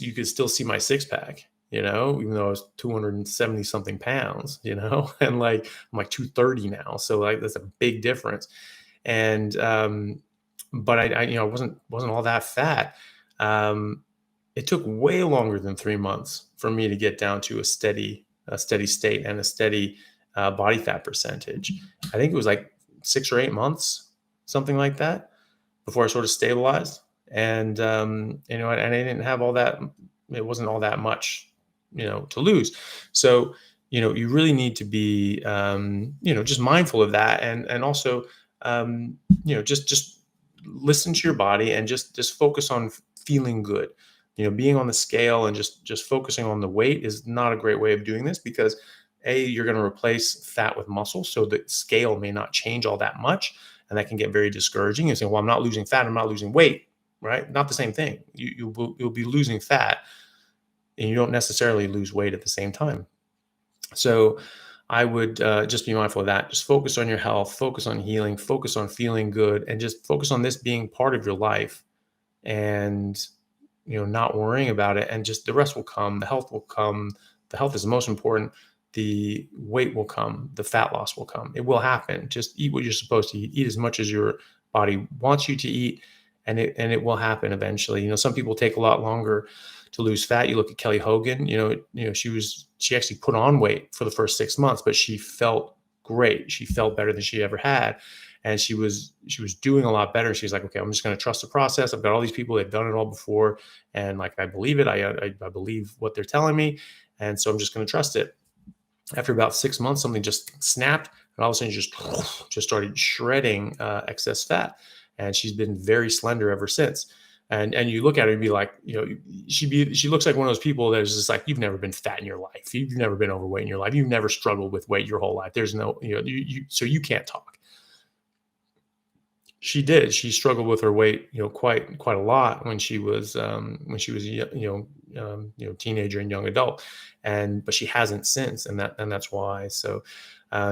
you could still see my six pack, even though I was 270 something pounds, and like, I'm like 230 now. So like, that's a big difference. And, but I wasn't all that fat. It took way longer than 3 months for me to get down to a steady state and a steady body fat percentage. I think it was like 6 or 8 months, something like that, before I sort of stabilized. And, and I didn't have all that. It wasn't all that much, to lose. So, you really need to be, just mindful of that. And also, just listen to your body and just focus on feeling good. Being on the scale and just focusing on the weight is not a great way of doing this, because you're going to replace fat with muscle. So the scale may not change all that much. And that can get very discouraging. You say, well, I'm not losing fat, I'm not losing weight, right? Not the same thing. You'll be losing fat, and you don't necessarily lose weight at the same time. So I would just be mindful of that. Just focus on your health, focus on healing, focus on feeling good, and just focus on this being part of your life, and not worrying about it. And just the rest will come. The health will come. The health is the most important. The weight will come. The fat loss will come. It will happen. Just eat what you're supposed to eat. Eat as much as your body wants you to eat, and it will happen eventually. Some people take a lot longer to lose fat. You look at Kelly Hogan. She actually put on weight for the first 6 months, but she felt great. She felt better than she ever had, and she was doing a lot better. She's like, okay, I'm just going to trust the process. I've got all these people that've done it all before, and like, I believe it. I believe what they're telling me, and so I'm just going to trust it. After about 6 months, something just snapped, and all of a sudden just started shredding excess fat. And she's been very slender ever since. And you look at her and be like, she looks like one of those people that is just like, you've never been fat in your life. You've never been overweight in your life. You've never struggled with weight your whole life. There's no, so you can't talk. She did. She struggled with her weight, quite a lot when she was teenager and young adult, but she hasn't since, and that's why. So,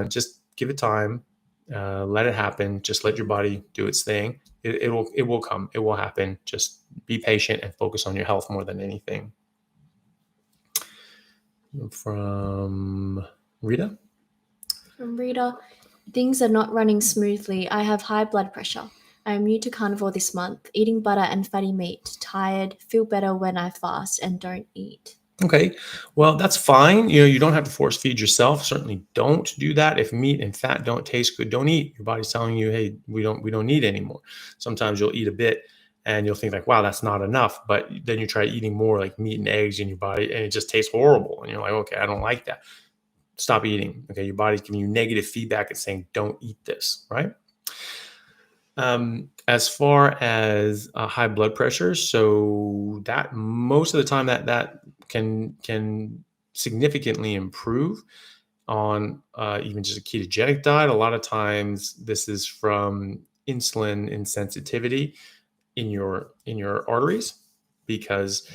just give it time, let it happen. Just let your body do its thing. It will come. It will happen. Just be patient and focus on your health more than anything. From Rita. Things are not running smoothly. I have high blood pressure. I am new to carnivore this month, eating butter and fatty meat, tired, feel better when I fast, and don't eat. Okay, well, that's fine. You don't have to force feed yourself. Certainly don't do that. If meat and fat don't taste good, don't eat. Your body's telling you, hey, we don't need anymore. Sometimes you'll eat a bit and you'll think like, wow, that's not enough. But then you try eating more like meat and eggs in your body, and it just tastes horrible. And you're like, okay, I don't like that. Stop eating. Okay, your body's giving you negative feedback and saying, don't eat this, right? As far as high blood pressure, so that most of the time that can significantly improve on even just a ketogenic diet. A lot of times this is from insulin insensitivity in your arteries, because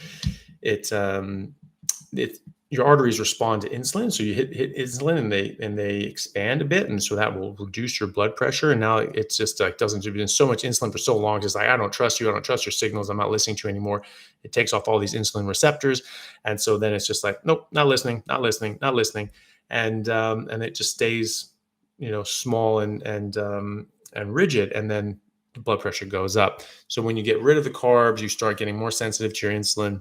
your arteries respond to insulin. So you hit insulin and they expand a bit. And so that will reduce your blood pressure. And now it's just like, doesn't, you've been so much insulin for so long. It's like, I don't trust you. I don't trust your signals. I'm not listening to you anymore. It takes off all these insulin receptors. And so then it's just like, nope, not listening, not listening, not listening. And it just stays, small and rigid. And then the blood pressure goes up. So when you get rid of the carbs, you start getting more sensitive to your insulin.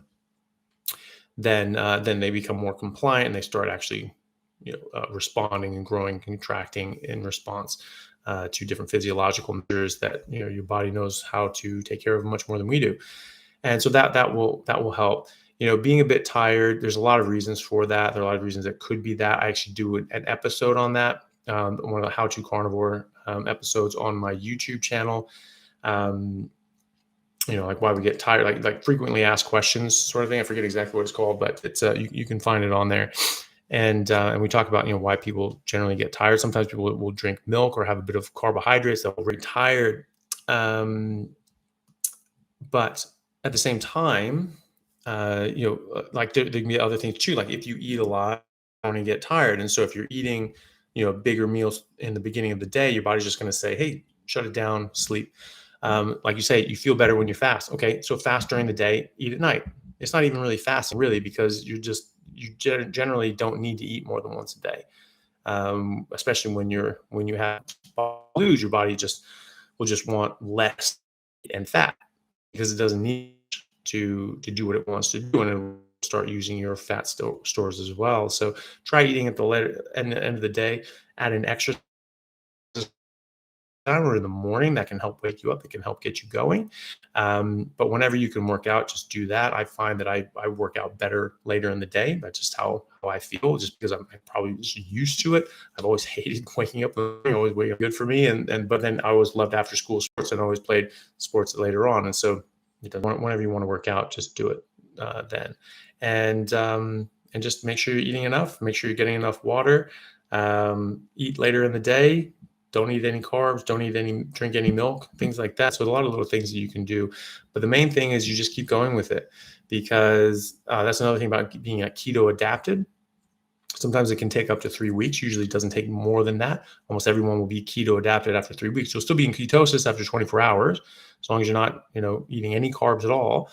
Then they become more compliant, and they start actually, responding and growing, contracting in response to different physiological measures that your body knows how to take care of much more than we do. And so that will help. Being a bit tired, there's a lot of reasons for that. There are a lot of reasons that could be that. I actually do an episode on that, one of the How to Carnivore episodes on my YouTube channel. Like why we get tired, like frequently asked questions sort of thing. I forget exactly what it's called, but it's you can find it on there. And we talk about, why people generally get tired. Sometimes people will drink milk or have a bit of carbohydrates. They'll get tired. But at the same time, like there can be other things too. Like if you eat a lot, you're going to get tired. And so if you're eating, bigger meals in the beginning of the day, your body's just going to say, hey, shut it down, sleep. Like you say, you feel better when you fast. Okay, so fast during the day, eat at night. It's not even really fasting, really, because you generally don't need to eat more than once a day. Especially when you have lose, your body will just want less and fat, because it doesn't need to do what it wants to do, and it will start using your fat stores as well. So try eating at the end of the day. Add an extra time or in the morning. That can help wake you up. It can help get you going. But whenever you can work out, just do that. I find that I work out better later in the day. That's just how I feel, just because I'm probably just used to it. I've always hated waking up. Always waking up good for me. But then I always loved after school sports and always played sports later on. And so whenever you want to work out, just do it then. And just make sure you're eating enough. Make sure you're getting enough water. Eat later in the day. Don't eat any carbs, drink any milk, things like that. So a lot of little things that you can do. But the main thing is you just keep going with it, because that's another thing about being keto adapted. Sometimes it can take up to 3 weeks. Usually it doesn't take more than that. Almost everyone will be keto adapted after 3 weeks. You'll still be in ketosis after 24 hours, as long as you're not, eating any carbs at all.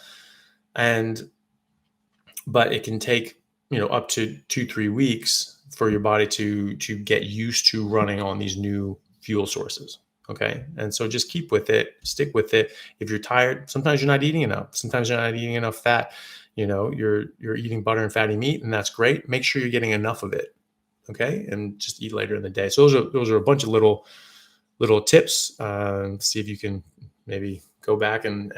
But it can take, up to 2-3 weeks for your body to get used to running on these new fuel sources. Okay. And so just keep with it, stick with it. If you're tired, sometimes you're not eating enough. Sometimes you're not eating enough fat. You're eating butter and fatty meat, and that's great. Make sure you're getting enough of it. Okay. And just eat later in the day. So those are a bunch of little tips. See if you can maybe go back and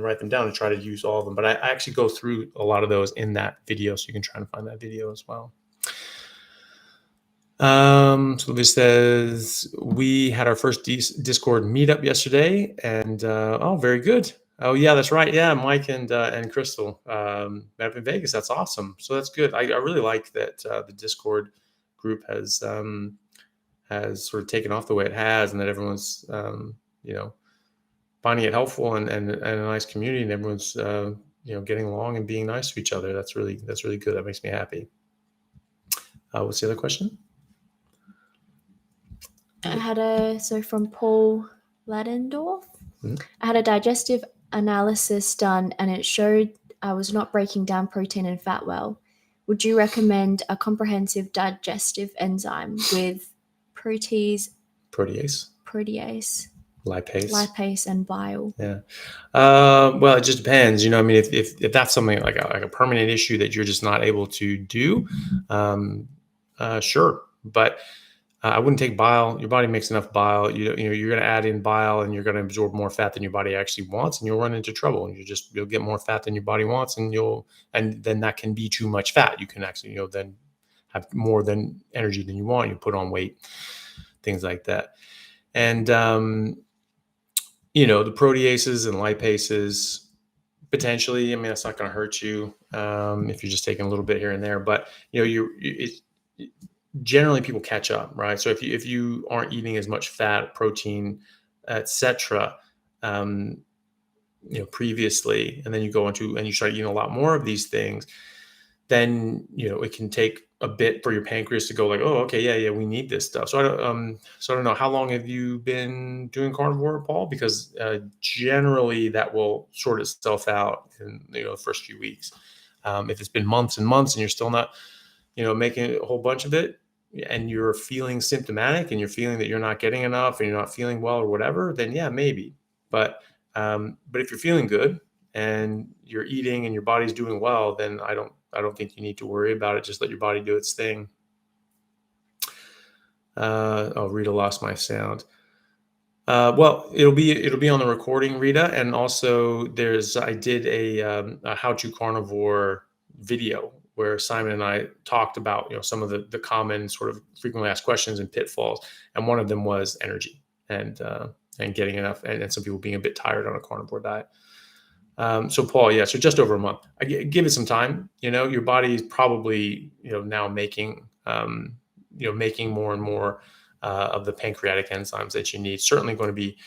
write them down and try to use all of them. But I actually go through a lot of those in that video, so you can try and find that video as well. So this says, we had our first Discord meetup yesterday, and very good. Oh yeah, that's right. Yeah, Mike and Crystal met up in Vegas. That's awesome. So that's good. I really like that the Discord group has sort of taken off the way it has, and that everyone's finding it helpful and a nice community, and everyone's getting along and being nice to each other. That's really good. That makes me happy. What's the other question? From Paul Ladendorf. Mm-hmm. I had a digestive analysis done, and it showed I was not breaking down protein and fat well. Would you recommend a comprehensive digestive enzyme with protease, lipase, and bile? Yeah. Well, it just depends. If that's something like a permanent issue that you're just not able to do, sure. But I wouldn't take bile. Your body makes enough bile. You're going to add in bile, and you're going to absorb more fat than your body actually wants, and you'll run into trouble. And you'll get more fat than your body wants, and then that can be too much fat. You can actually, then have more than energy than you want. You put on weight, things like that. And the proteases and lipases, potentially, that's not going to hurt you if you're just taking a little bit here and there. But generally people catch up, right? So if you aren't eating as much fat, protein, etc. Previously, and then you go into and you start eating a lot more of these things, then it can take a bit for your pancreas to go like, oh, okay, yeah, we need this stuff. So I don't know, how long have you been doing carnivore, Paul? Because generally that will sort itself out in the first few weeks. If it's been months and months and you're still not making a whole bunch of it, and you're feeling symptomatic and you're feeling that you're not getting enough and you're not feeling well or whatever, then yeah, maybe. But if you're feeling good and you're eating and your body's doing well, then I don't think you need to worry about it. Just let your body do its thing. Rita lost my sound. Well, it'll be on the recording, Rita, and also I did a how to carnivore video where Simon and I talked about some of the common sort of frequently asked questions and pitfalls, and one of them was energy and getting enough, and some people being a bit tired on a carnivore diet. So Paul, yeah, so just over a month. Give it some time. Your body is probably now making making more and more of the pancreatic enzymes that you need. Certainly going to be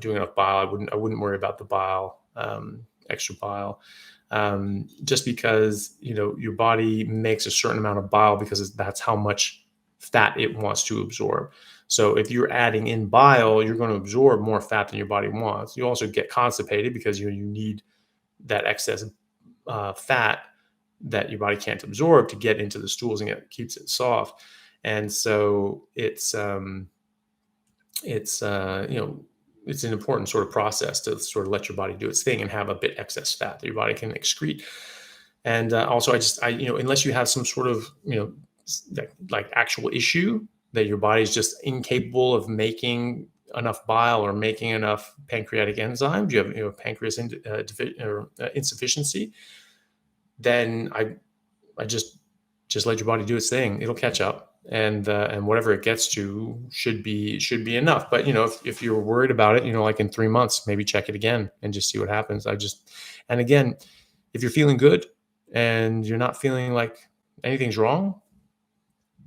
doing enough bile. I wouldn't worry about the bile, extra bile, just because your body makes a certain amount of bile because that's how much fat it wants to absorb. So if you're adding in bile, you're going to absorb more fat than your body wants. You also get constipated because you need that excess fat that your body can't absorb to get into the stools, and it keeps it soft. And so it's an important sort of process to sort of let your body do its thing and have a bit excess fat that your body can excrete. And also, unless you have some sort of like actual issue that your body's just incapable of making enough bile or making enough pancreatic enzymes, you have pancreas insufficiency, then I just let your body do its thing. It'll catch up, and whatever it gets to should be enough. But if you're worried about it, like in 3 months, maybe check it again and just see what happens. And again, if you're feeling good and you're not feeling like anything's wrong,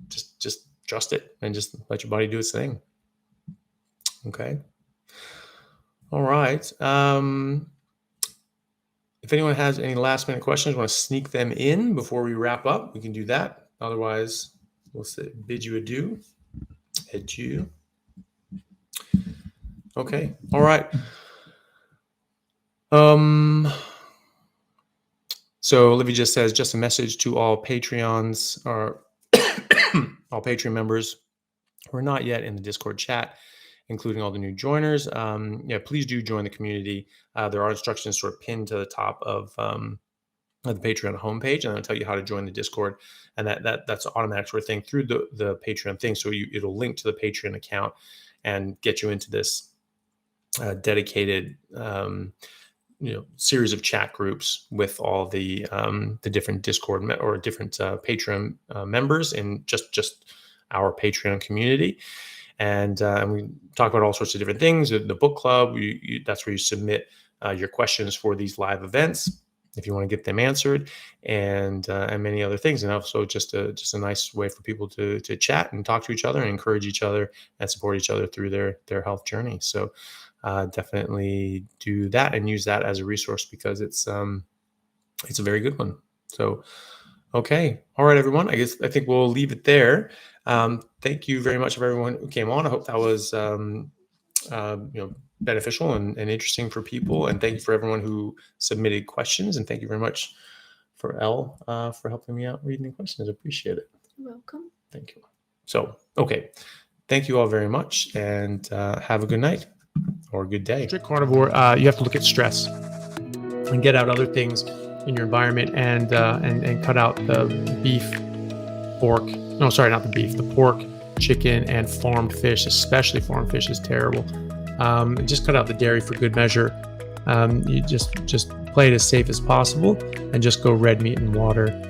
just trust it and just let your body do its thing. Okay. All right. If anyone has any last minute questions, want to sneak them in before we wrap up, we can do that. Otherwise, we'll bid you adieu. Adieu. Okay. All right. So Olivia just says, just a message to all Patreons or all Patreon members who are not yet in the Discord chat, including all the new joiners. Please do join the community. There are instructions sort of pinned to the top of the Patreon homepage, and I'll tell you how to join the Discord. And that's an automatic sort of thing through the Patreon thing. So it'll link to the Patreon account and get you into this dedicated series of chat groups with all the different Discord or different Patreon members in just our Patreon community. And we talk about all sorts of different things. The book club, that's where you submit your questions for these live events if you want to get them answered, and many other things. And also just a nice way for people to chat and talk to each other and encourage each other and support each other through their health journey. So definitely do that and use that as a resource, because it's a very good one. So, okay. All right, everyone. I think we'll leave it there. Thank you very much for everyone who came on. I hope that was beneficial and interesting for people. And thank you for everyone who submitted questions. And thank you very much for Elle for helping me out reading the questions. I appreciate it. You're welcome. Thank you. So, okay. Thank you all very much, and have a good night or a good day. Strict carnivore, you have to look at stress and get out other things in your environment, and cut out the beef, pork. No, sorry, not the beef. The pork, chicken, and farmed fish. Especially farmed fish is terrible. Just cut out the dairy for good measure. You just play it as safe as possible, and just go red meat and water.